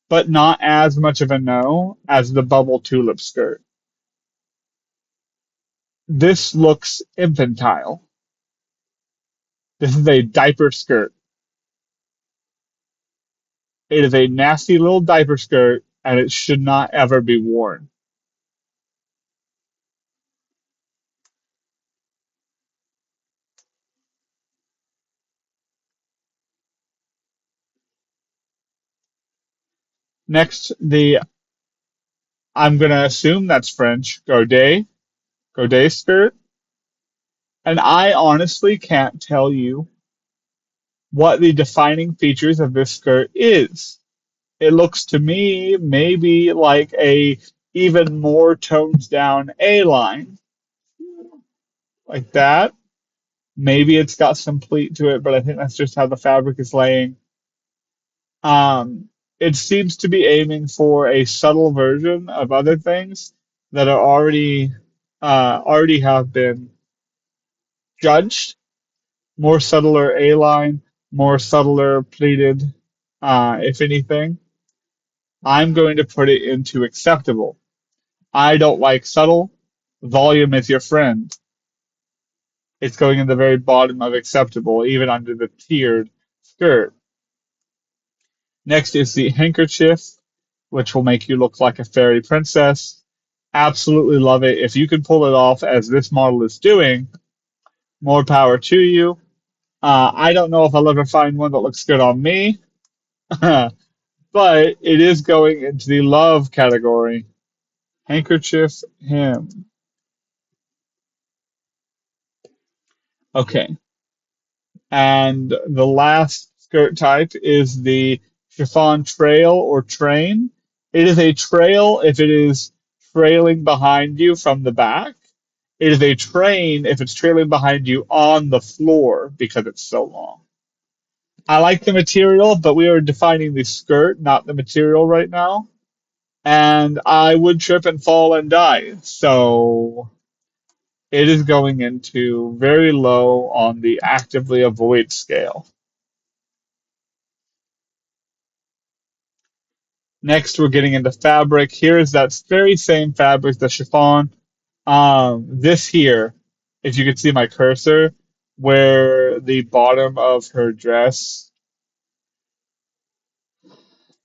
but not as much of a no as the bubble tulip skirt. This looks infantile. This is a diaper skirt. It is a nasty little diaper skirt and it should not ever be worn. Next, I'm going to assume that's French, Godet skirt. And I honestly can't tell you what the defining features of this skirt is. It looks to me maybe like a even more toned down A line, like that. Maybe it's got some pleat to it, but I think that's just how the fabric is laying. Um, it seems to be aiming for a subtle version of other things that are already have been judged. More subtler A line, more subtler pleated, if anything. I'm going to put it into acceptable. I don't like subtle. Volume is your friend. It's going in the very bottom of acceptable, even under the tiered skirt. Next is the handkerchief, which will make you look like a fairy princess. Absolutely love it. If you can pull it off as this model is doing, more power to you. I don't know if I'll ever find one that looks good on me, but it is going into the love category. Handkerchief him. Okay. And the last skirt type is the chiffon trail or train. It is a trail if it is trailing behind you from the back. It is a train if it's trailing behind you on the floor because it's so long. I like the material, but we are defining the skirt, not the material right now. And I would trip and fall and die. So it is going into very low on the actively avoid scale. Next, we're getting into fabric. Here is that very same fabric, the chiffon. This here, if you can see my cursor, where the bottom of her dress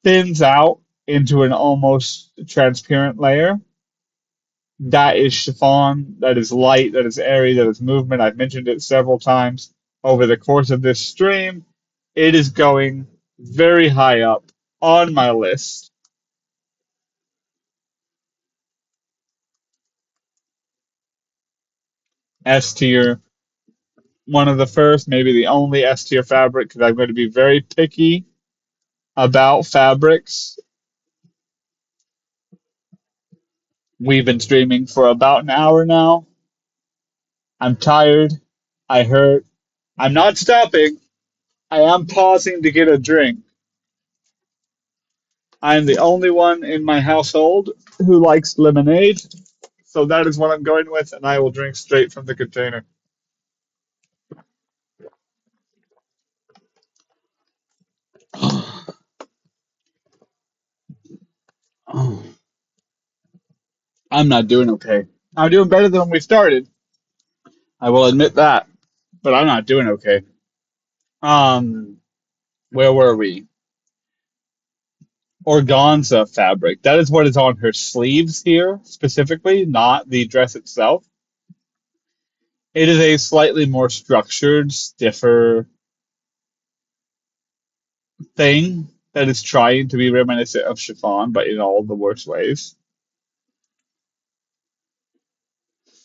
thins out into an almost transparent layer. That is chiffon, that is light, that is airy, that is movement. I've mentioned it several times over the course of this stream. It is going very high up on my list. S tier, one of the first, maybe the only S tier fabric, because I'm going to be very picky about fabrics. We've been streaming for about an hour now. I'm tired. I hurt. I'm not stopping. I am pausing to get a drink. I am the only one in my household who likes lemonade, so that is what I'm going with, and I will drink straight from the container. I'm not doing okay. I'm doing better than when we started. I will admit that, but I'm not doing okay. Um, where were we? Organza fabric. That is what is on her sleeves here, specifically, not the dress itself. It is a slightly more structured, stiffer thing that is trying to be reminiscent of chiffon, but in all the worst ways.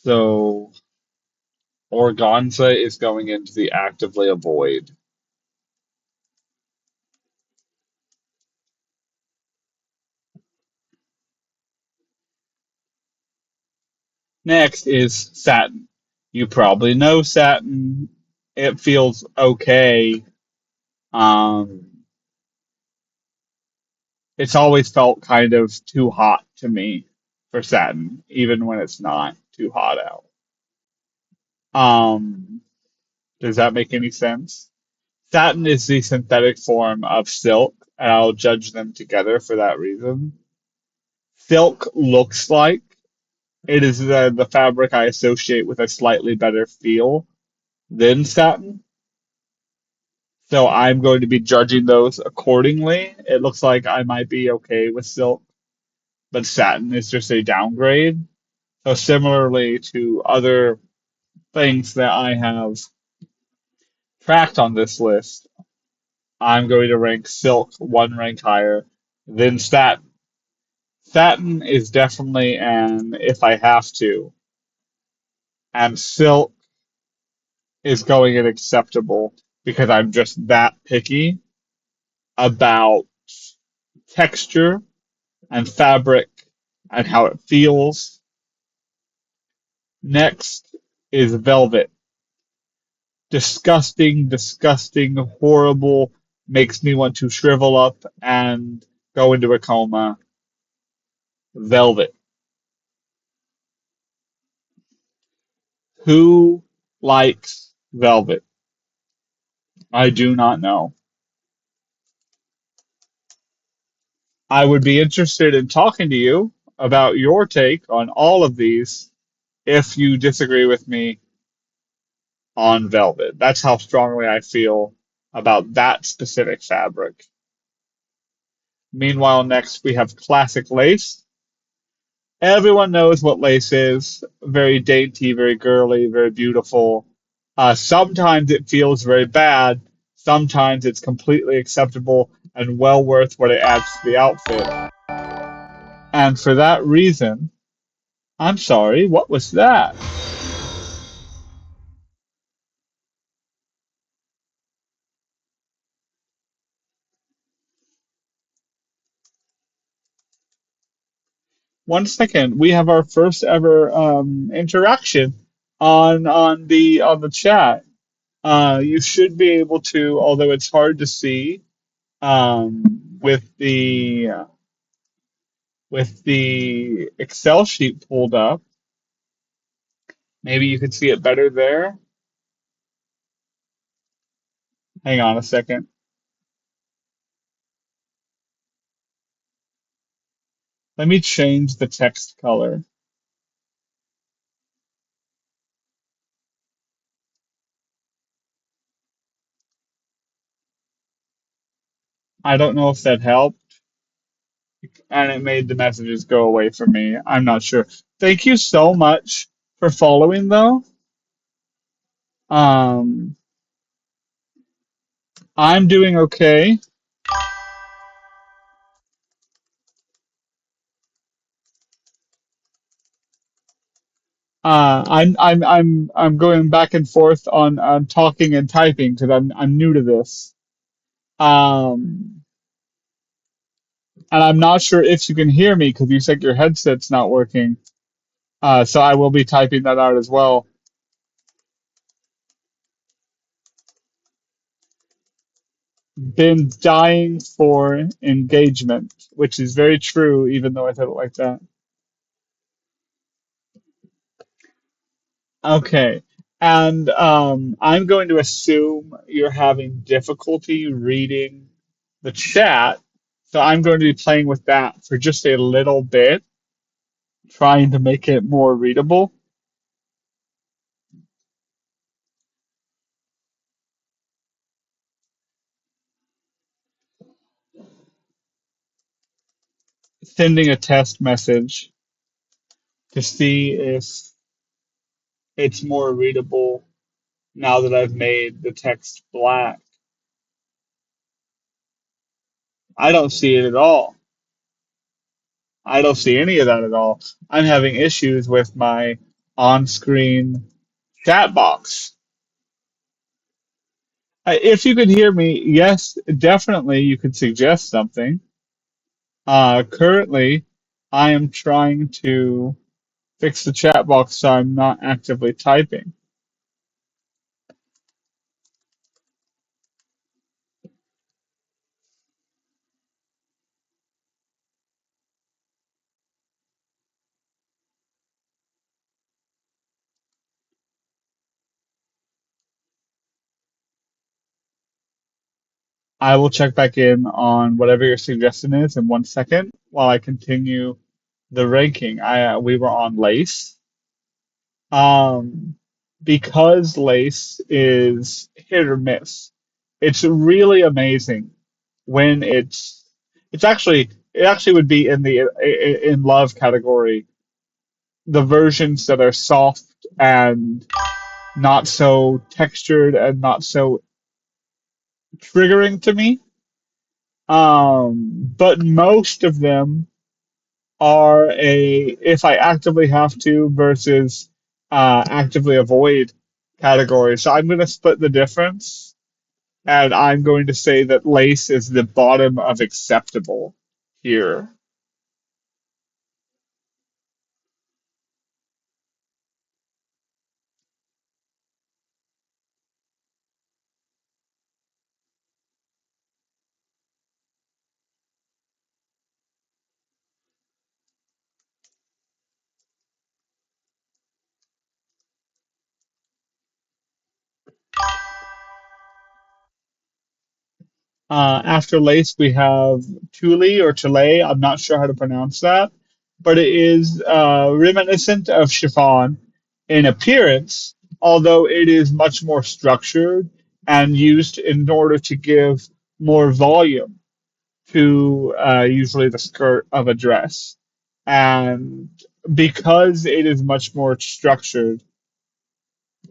So organza is going into the actively avoid. Next is satin. You probably know satin. It feels okay. Um, it's always felt kind of too hot to me for satin, even when it's not too hot out. Um, does that make any sense? Satin is the synthetic form of silk, and I'll judge them together for that reason. Silk looks like it is the fabric I associate with a slightly better feel than satin. So I'm going to be judging those accordingly. It looks like I might be okay with silk, but satin is just a downgrade. So similarly to other things that I have tracked on this list, I'm going to rank silk one rank higher than satin. Satin is definitely an if I have to, and silk is going in acceptable because I'm just that picky about texture and fabric and how it feels. Next is velvet. Disgusting, disgusting, horrible, makes me want to shrivel up and go into a coma. Velvet. Who likes velvet? I do not know. I would be interested in talking to you about your take on all of these if you disagree with me on velvet. That's how strongly I feel about that specific fabric. Meanwhile, next we have classic lace. Everyone knows what lace is. Very dainty, very girly, very beautiful. Sometimes it feels very bad. Sometimes it's completely acceptable and well worth what it adds to the outfit. And for that reason, I'm sorry, what was that? one second. We have our first ever interaction on the chat. You should be able to, although it's hard to see with the Excel sheet pulled up. Maybe you could see it better there. Hang on a second. Let me change the text color. I don't know if that helped, and it made the messages go away for me. I'm not sure. Thank you so much for following, though. Um, I'm doing okay. I'm going back and forth on talking and typing because I'm new to this. Um, and I'm not sure if you can hear me because you said your headset's not working. So I will be typing that out as well. Been dying for engagement, which is very true, even though I said it like that. Okay. And I'm going to assume you're having difficulty reading the chat. So I'm going to be playing with that for just a little bit, trying to make it more readable. Sending a test message to see if it's more readable now that I've made the text black. I don't see it at all. I don't see any of that at all. I'm having issues with my on-screen chat box. If you could hear me, yes, definitely you could suggest something. Currently, I am trying to fix the chat box so I'm not actively typing. I will check back in on whatever your suggestion is in 1 second while I continue the ranking. We were on Lace. Um, because Lace is hit or miss. It's really amazing when it actually would be in the in love category. The versions that are soft and not so textured and not so triggering to me. But most of them are a if I actively have to versus actively avoid category. So I'm going to split the difference, and I'm going to say that lace is the bottom of acceptable here. After lace, we have Tule or Tule. I'm not sure how to pronounce that, but it is reminiscent of chiffon in appearance, although it is much more structured and used in order to give more volume to usually the skirt of a dress. And because it is much more structured,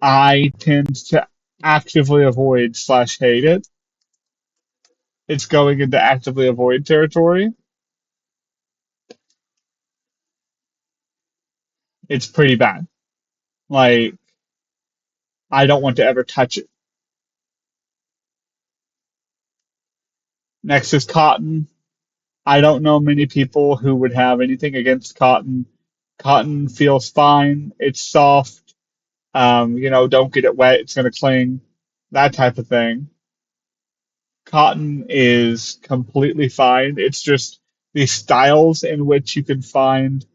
I tend to actively avoid slash hate it. It's going into actively avoid territory. It's pretty bad. Like, I don't want to ever touch it. Next is cotton. I don't know many people who would have anything against cotton. Cotton feels fine. It's soft. Don't get it wet. It's going to cling. That type of thing. Cotton is completely fine. It's just the styles in which you can find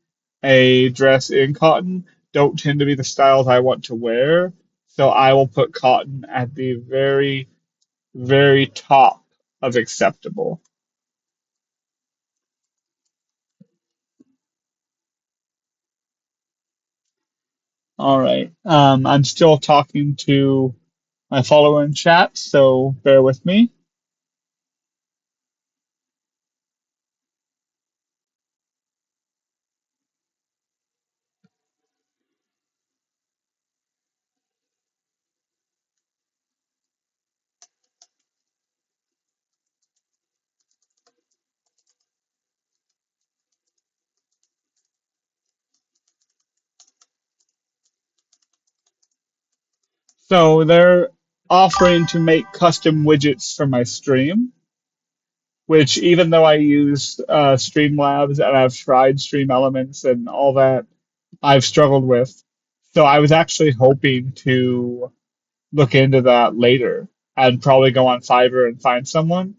a dress in cotton don't tend to be the styles I want to wear. So I will put cotton at the very, very top of acceptable. All right. I'm still talking to my follower in chat, so bear with me. So they're offering to make custom widgets for my stream, which even though I use Streamlabs and I've tried Stream Elements and all that, I've struggled with. So I was actually hoping to look into that later and probably go on Fiverr and find someone.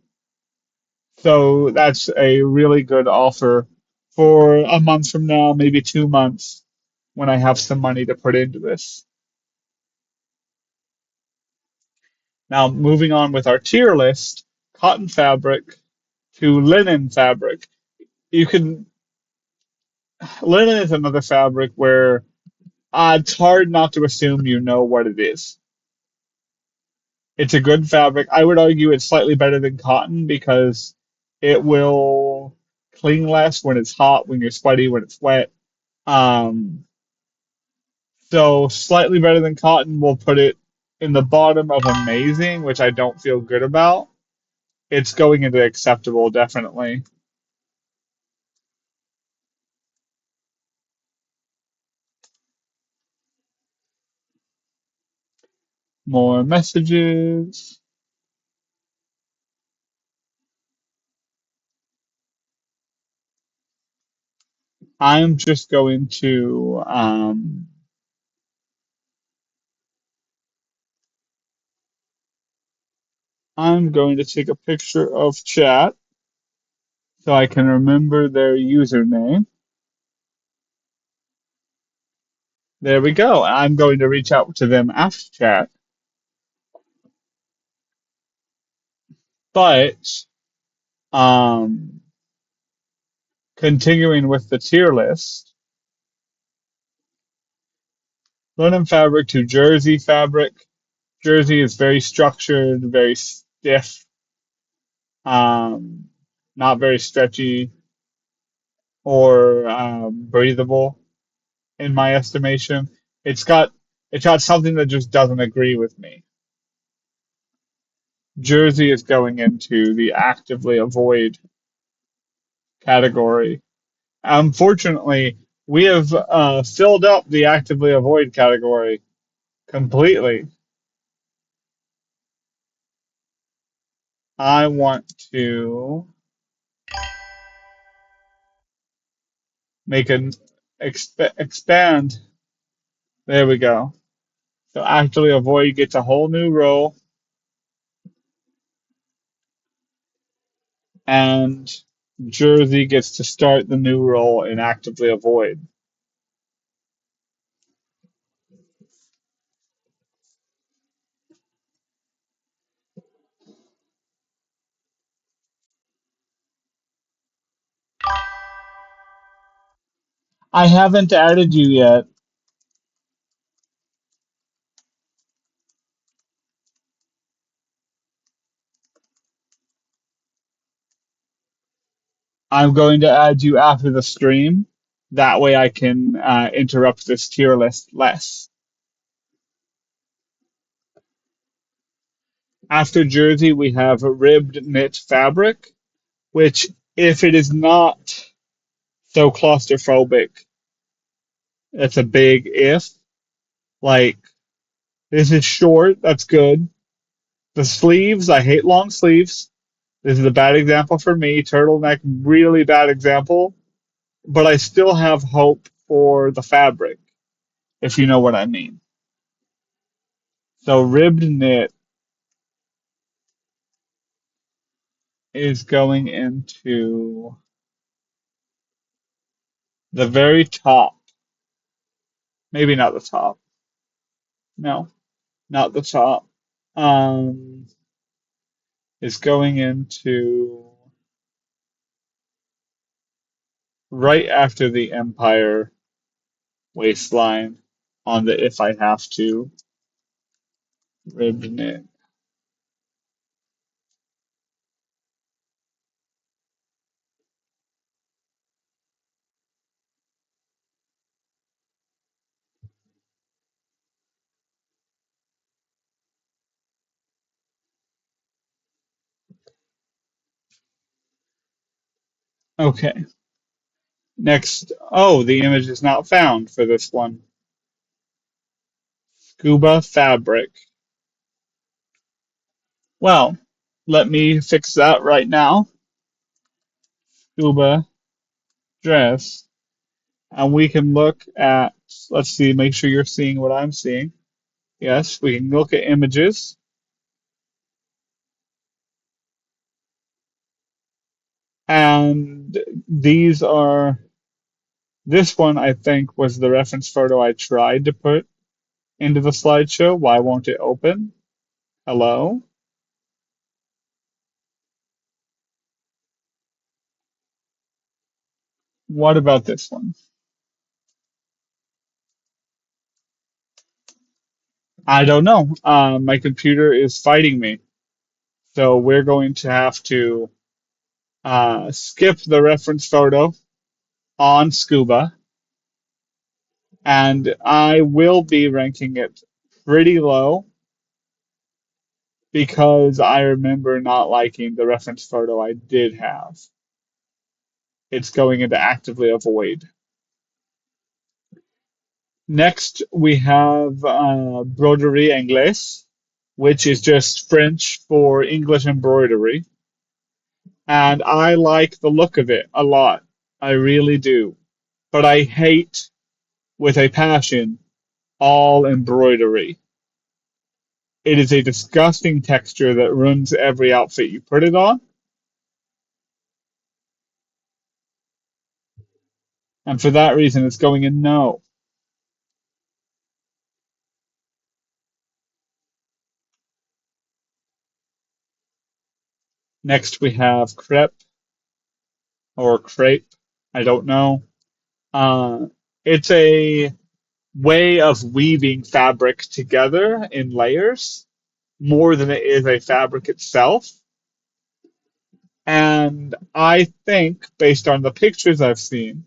So that's a really good offer for a month from now, maybe 2 months, when I have some money to put into this. Now, moving on with our tier list, cotton fabric to linen fabric. You can, linen is another fabric where it's hard not to assume you know what it is. It's a good fabric. I would argue it's slightly better than cotton because it will cling less when it's hot, when you're sweaty, when it's wet. Um, so slightly better than cotton. We'll put it in the bottom of amazing, which I don't feel good about. It's going into acceptable, definitely. More messages. I'm just going to I'm going to take a picture of chat so I can remember their username. There we go. I'm going to reach out to them after chat. But um, continuing with the tier list, linen fabric to jersey fabric. Jersey is very structured, very stiff, um, not very stretchy or breathable in my estimation. It's got it's got something that just doesn't agree with me. Jersey is going into the actively avoid category. Unfortunately, we have filled up the actively avoid category completely. I want to make an expand. There we go. So actively avoid gets a whole new role, and Jersey gets to start the new role in actively avoid. I haven't added you yet. I'm going to add you after the stream. That way I can interrupt this tier list less. After jersey, we have ribbed knit fabric, which, if it is not so claustrophobic, that's a big if. Like, this is short, that's good. The sleeves, I hate long sleeves. This is a bad example for me. Turtleneck, really bad example. But I still have hope for the fabric, if you know what I mean. So ribbed knit is going into the very top. Maybe not the top. No, not the top. Um, is going into right after the Empire waistline on the if I have to ribbed knit. Okay. Next. Oh, the image is not found for this one. Scuba fabric. Well, let me fix that right now. Scuba dress. And we can look at, let's see, make sure you're seeing what I'm seeing. Yes, we can look at images. And these are, this one I think was the reference photo I tried to put into the slideshow. Why won't it open? Hello? What about this one? I don't know. My computer is fighting me. So we're going to have to skip the reference photo on Scuba, and I will be ranking it pretty low because I remember not liking the reference photo I did have. It's going into actively avoid. Next, we have broderie anglaise, which is just French for English embroidery. And I like the look of it a lot. I really do. But I hate with a passion all embroidery. It is a disgusting texture that ruins every outfit you put it on. And for that reason, it's going in no. Next, we have crepe or crepe. I don't know. Uh, it's a way of weaving fabric together in layers more than it is a fabric itself. And I think, based on the pictures I've seen,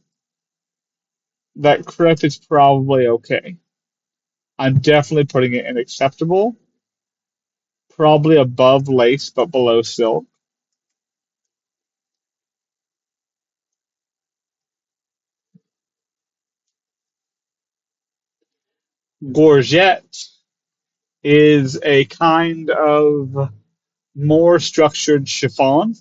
that crepe is probably okay. I'm definitely putting it in acceptable, probably above lace but below silk. Gorget is a kind of more structured chiffon.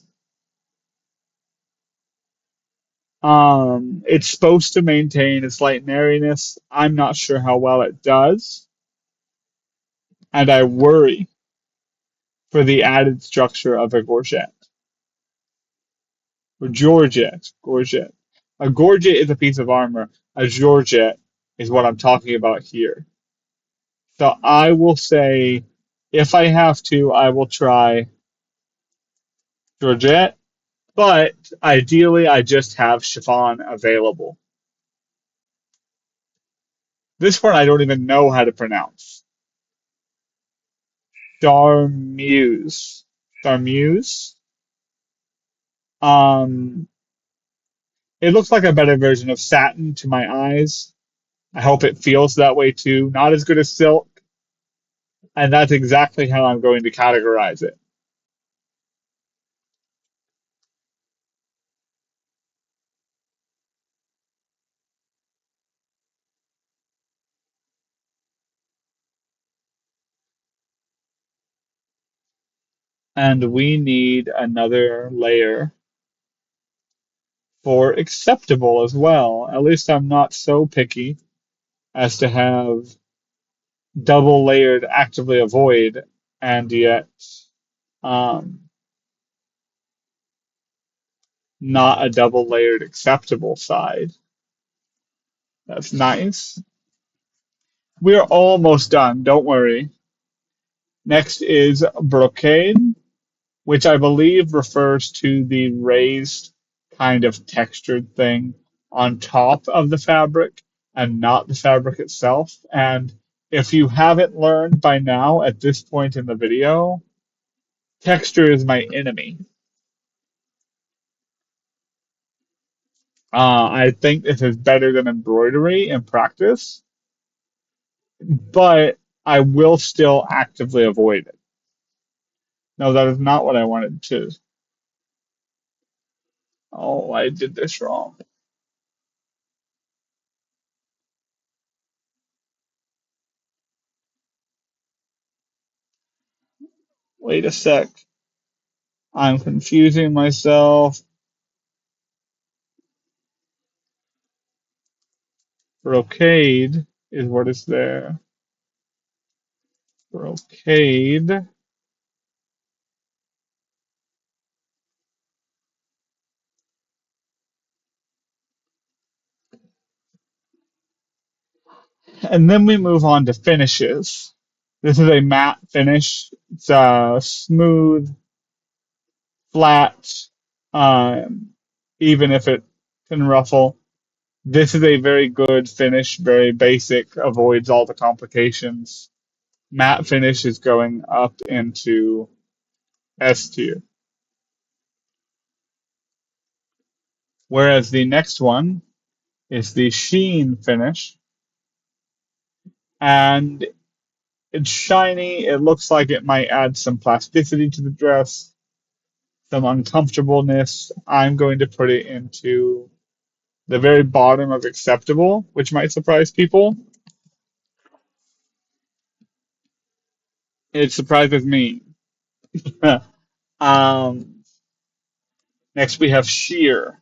It's supposed to maintain its light and airiness. I'm not sure how well it does, and I worry for the added structure of a gorget or georgette. Gorget. A gorget is a piece of armor. A georgette is what I'm talking about here. So I will say, if I have to, I will try georgette, but ideally I just have chiffon available. This one I don't even know how to pronounce. Charmeuse. Charmeuse. Um, it looks like a better version of satin to my eyes. I hope it feels that way too. Not as good as silk, and that's exactly how I'm going to categorize it. And we need another layer for acceptable as well. At least I'm not so picky as to have double layered actively avoid and yet um, not a double layered acceptable side. That's nice. We're almost done, don't worry. Next is brocade, which I believe refers to the raised kind of textured thing on top of the fabric and not the fabric itself. And if you haven't learned by now at this point in the video, texture is my enemy. I think this is better than embroidery in practice, but I will still actively avoid it. No, that is not what I wanted to. Oh, I did this wrong. Wait a sec. I'm confusing myself. Brocade is what is there. Brocade. And then we move on to finishes. This is a matte finish. It's smooth, flat, um, even if it can ruffle. This is a very good finish, very basic, avoids all the complications. Matte finish is going up into S tier. Whereas the next one is the sheen finish. And it's shiny. It looks like it might add some plasticity to the dress, some uncomfortableness. I'm going to put it into the very bottom of acceptable, which might surprise people. It surprises me. um, Next, we have sheer.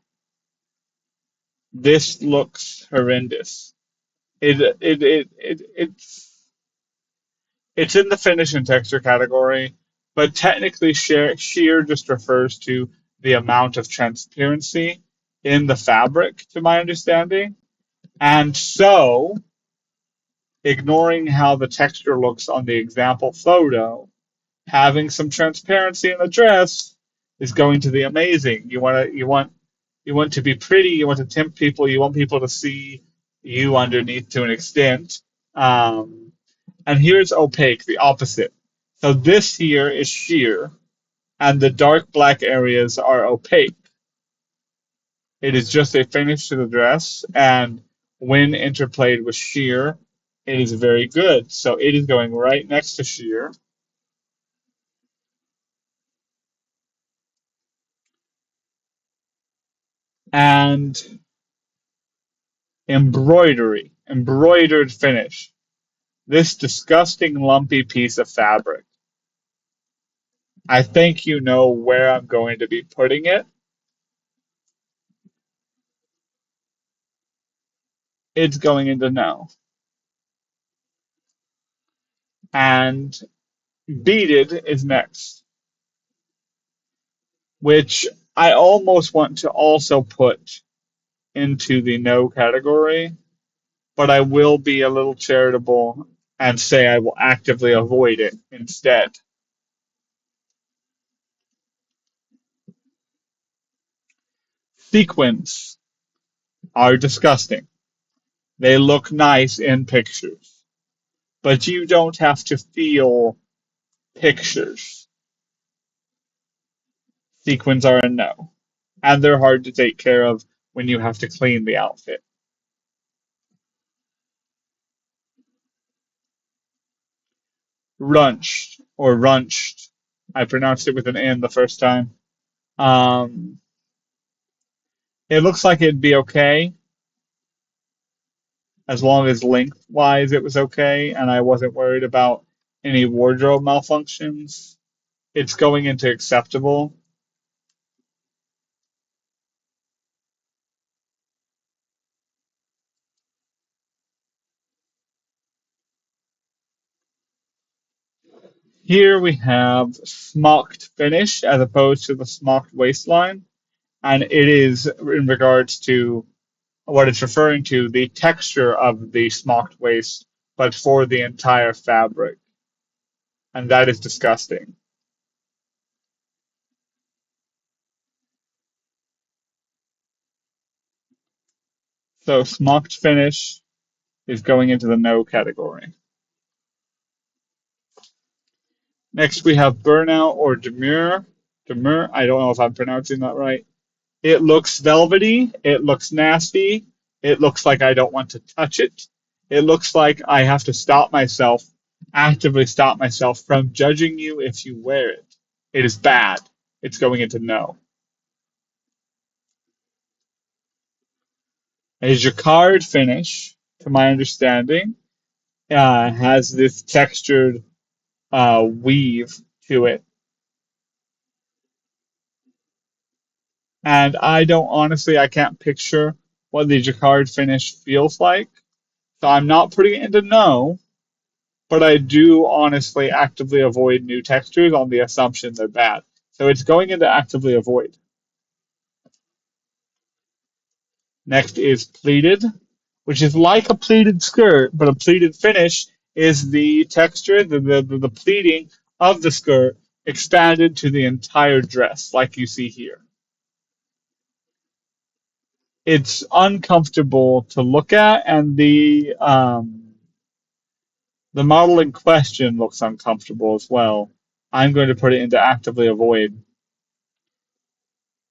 This looks horrendous. It's in the finish and texture category, but technically sheer just refers to the amount of transparency in the fabric, to my understanding. And so, ignoring how the texture looks on the example photo, having some transparency in the dress is going to be amazing. You want to be pretty, you want to tempt people, you want people to see you underneath to an extent. Um, and here's opaque, the opposite. So this here is sheer, and the dark black areas are opaque. It is just a finish to the dress, and when interplayed with sheer, it is very good. So it is going right next to sheer. And embroidered finish. This disgusting lumpy piece of fabric. I think you know where I'm going to be putting it. It's going into no. And beaded is next, which I almost want to also put into the no category, but I will be a little charitable and say I will actively avoid it instead. Sequins are disgusting. They look nice in pictures, but you don't have to feel pictures. Sequins are a no, and they're hard to take care of when you have to clean the outfit. Runched or runched. I pronounced it with an N the first time. Um, it looks like it'd be okay as long as lengthwise it was okay, and I wasn't worried about any wardrobe malfunctions. It's going into acceptable. Here we have smocked finish as opposed to the smocked waistline, and it is in regards to what it's referring to, the texture of the smocked waist, but for the entire fabric, and that is disgusting. So smocked finish is going into the no category. Next we have burnout or demure. Demure, I don't know if I'm pronouncing that right. It looks velvety. It looks nasty. It looks like I don't want to touch it. It looks like I have to stop myself, actively stop myself from judging you if you wear it. It is bad. It's going into no. A jacquard finish, to my understanding, has this textured weave to it. And I don't honestly, I can't picture what the jacquard finish feels like. So I'm not putting it into no, but I do honestly actively avoid new textures on the assumption they're bad. So it's going into actively avoid. Next is pleated, which is like a pleated skirt, but a pleated finish is the texture, the pleating of the skirt expanded to the entire dress, like you see here. It's uncomfortable to look at, and the model in question looks uncomfortable as well. I'm going to put it into actively avoid.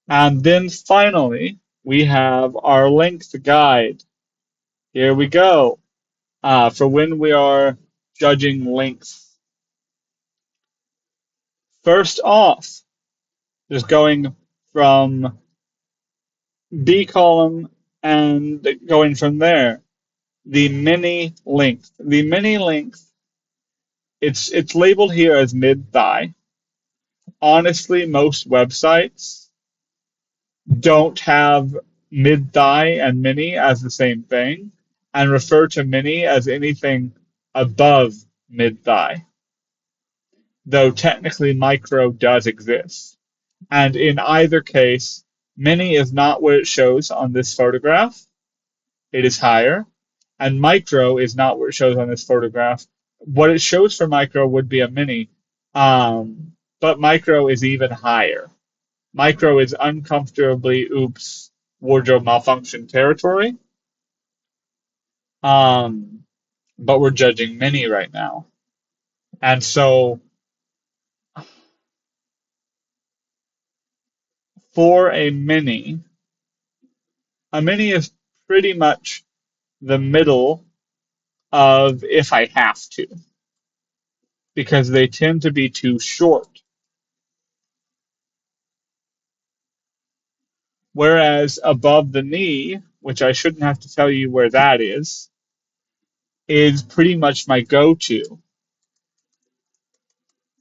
And then finally, we have our length guide. Here we go. For when we are judging length. First off, just going from B column and going from there. The mini length. The mini length, it's labeled here as mid thigh. Honestly, most websites don't have mid thigh and mini as the same thing and refer to mini as anything above mid thigh, though technically micro does exist. And in either case, mini is not what it shows on this photograph, it is higher, and micro is not what it shows on this photograph. What it shows for micro would be a mini, but micro is even higher. Micro is uncomfortably oops wardrobe malfunction territory. Um, but we're judging mini right now. And so for a mini is pretty much the middle of if I have to, because they tend to be too short. Whereas above the knee, which I shouldn't have to tell you where that is pretty much my go-to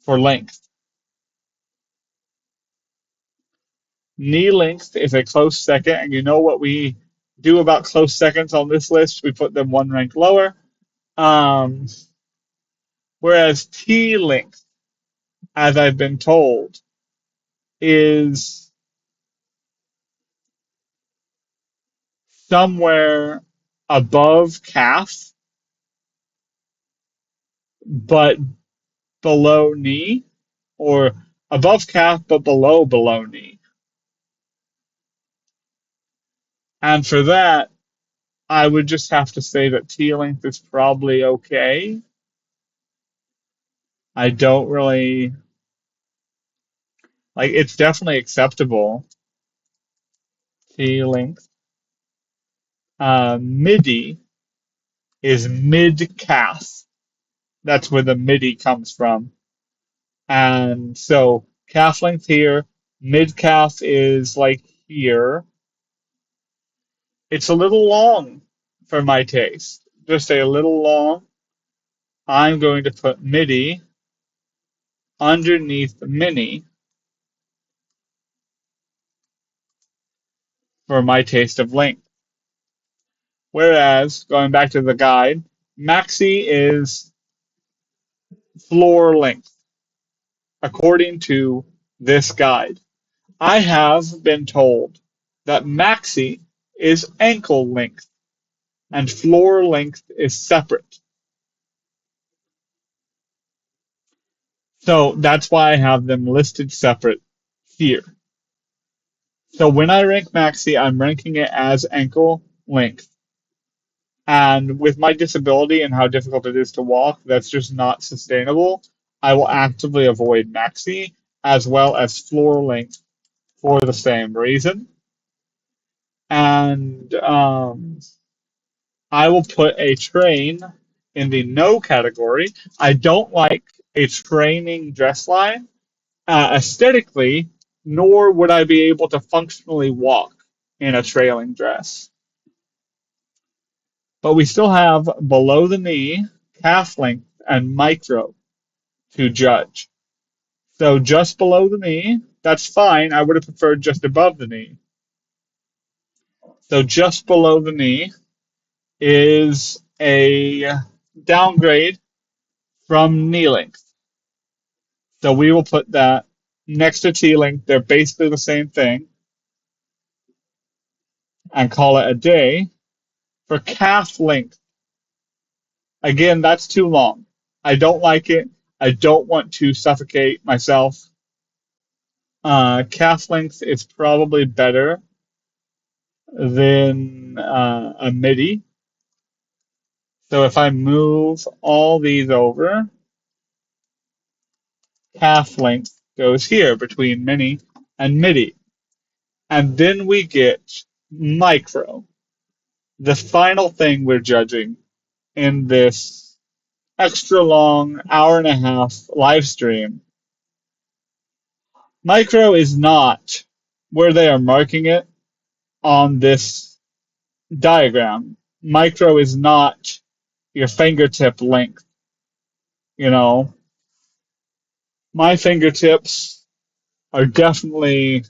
for length. Knee length is a close second, and you know what we do about close seconds on this list? We put them one rank lower. Um, Whereas T length, as I've been told, is somewhere above calf, but below knee, or above calf, but below knee. And for that, I would just have to say that T length is probably okay. I don't really like it's definitely acceptable. T length. Midi is mid calf. That's where the midi comes from. And so calf length here, mid calf is like here. It's a little long for my taste. Just a little long. I'm going to put midi underneath mini for my taste of length. Whereas, going back to the guide, maxi is floor length, according to this guide. I have been told that maxi is ankle length and floor length is separate. So that's why I have them listed separate here. So when I rank maxi, I'm ranking it as ankle length. And with my disability and how difficult it is to walk, that's just not sustainable. I will actively avoid maxi as well as floor length for the same reason. And I will put a train in the no category. I don't like a training dress line aesthetically, nor would I be able to functionally walk in a trailing dress. But we still have below the knee, calf length, and micro to judge. So just below the knee, that's fine. I would have preferred just above the knee. So just below the knee is a downgrade from knee length. So we will put that next to T length. They're basically the same thing and call it a day. For calf length, again, that's too long. I don't like it. I don't want to suffocate myself. Calf length is probably better than a midi. So if I move all these over, calf length goes here between mini and midi. And then we get micro, the final thing we're judging in this extra long hour and a half live stream. Micro is not where they are marking it on this diagram. Micro is not your fingertip length. You know, my fingertips are definitely.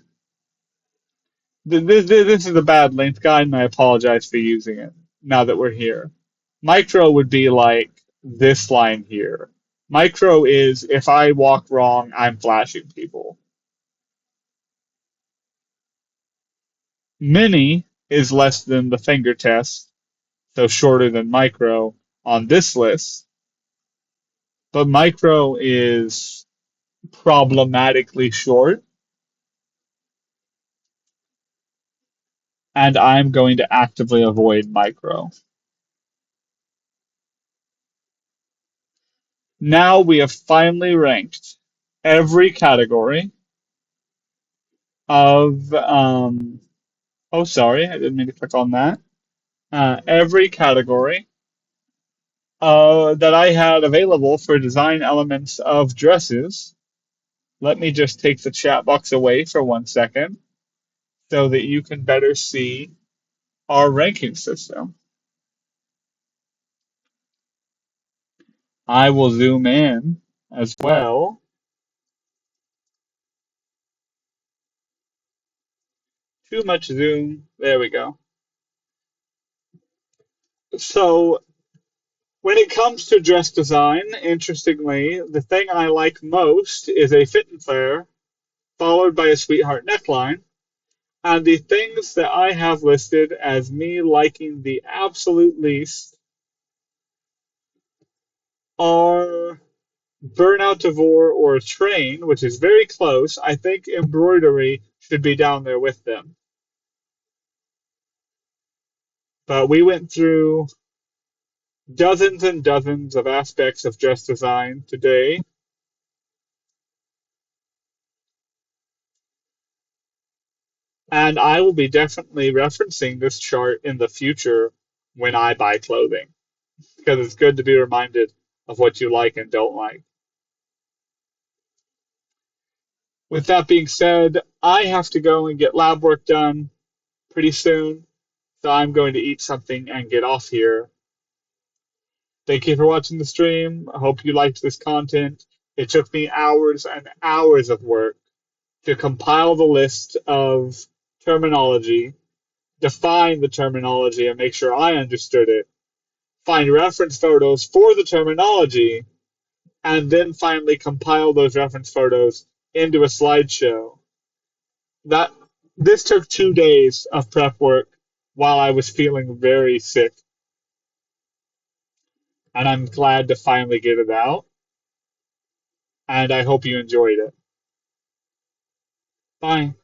This is a bad length guide, and I apologize for using it now that we're here. Micro would be like this line here. Micro is if I walk wrong, I'm flashing people. Mini is less than the finger test, so shorter than micro on this list. But micro is problematically short, and I'm going to actively avoid micro. Now we have finally ranked every category of, oh, sorry, I didn't mean to click on that. Every category that I had available for design elements of dresses. Let me just take the chat box away for 1 second so that you can better see our ranking system. I will zoom in as well. Too much zoom. There we go. So, when it comes to dress design, interestingly, the thing I like most is a fit and flare, followed by a sweetheart neckline. And the things that I have listed as me liking the absolute least are burnout devore or a train, which is very close. I think embroidery should be down there with them. But we went through dozens and dozens of aspects of dress design today. And I will be definitely referencing this chart in the future when I buy clothing, because it's good to be reminded of what you like and don't like. With that being said, I have to go and get lab work done pretty soon, so I'm going to eat something and get off here. Thank you for watching the stream. I hope you liked this content. It took me hours and hours of work to compile the list of terminology, define the terminology and make sure I understood it, find reference photos for the terminology, and then finally compile those reference photos into a slideshow. That this took 2 days of prep work while I was feeling very sick, and I'm glad to finally get it out. And I hope you enjoyed it. Bye.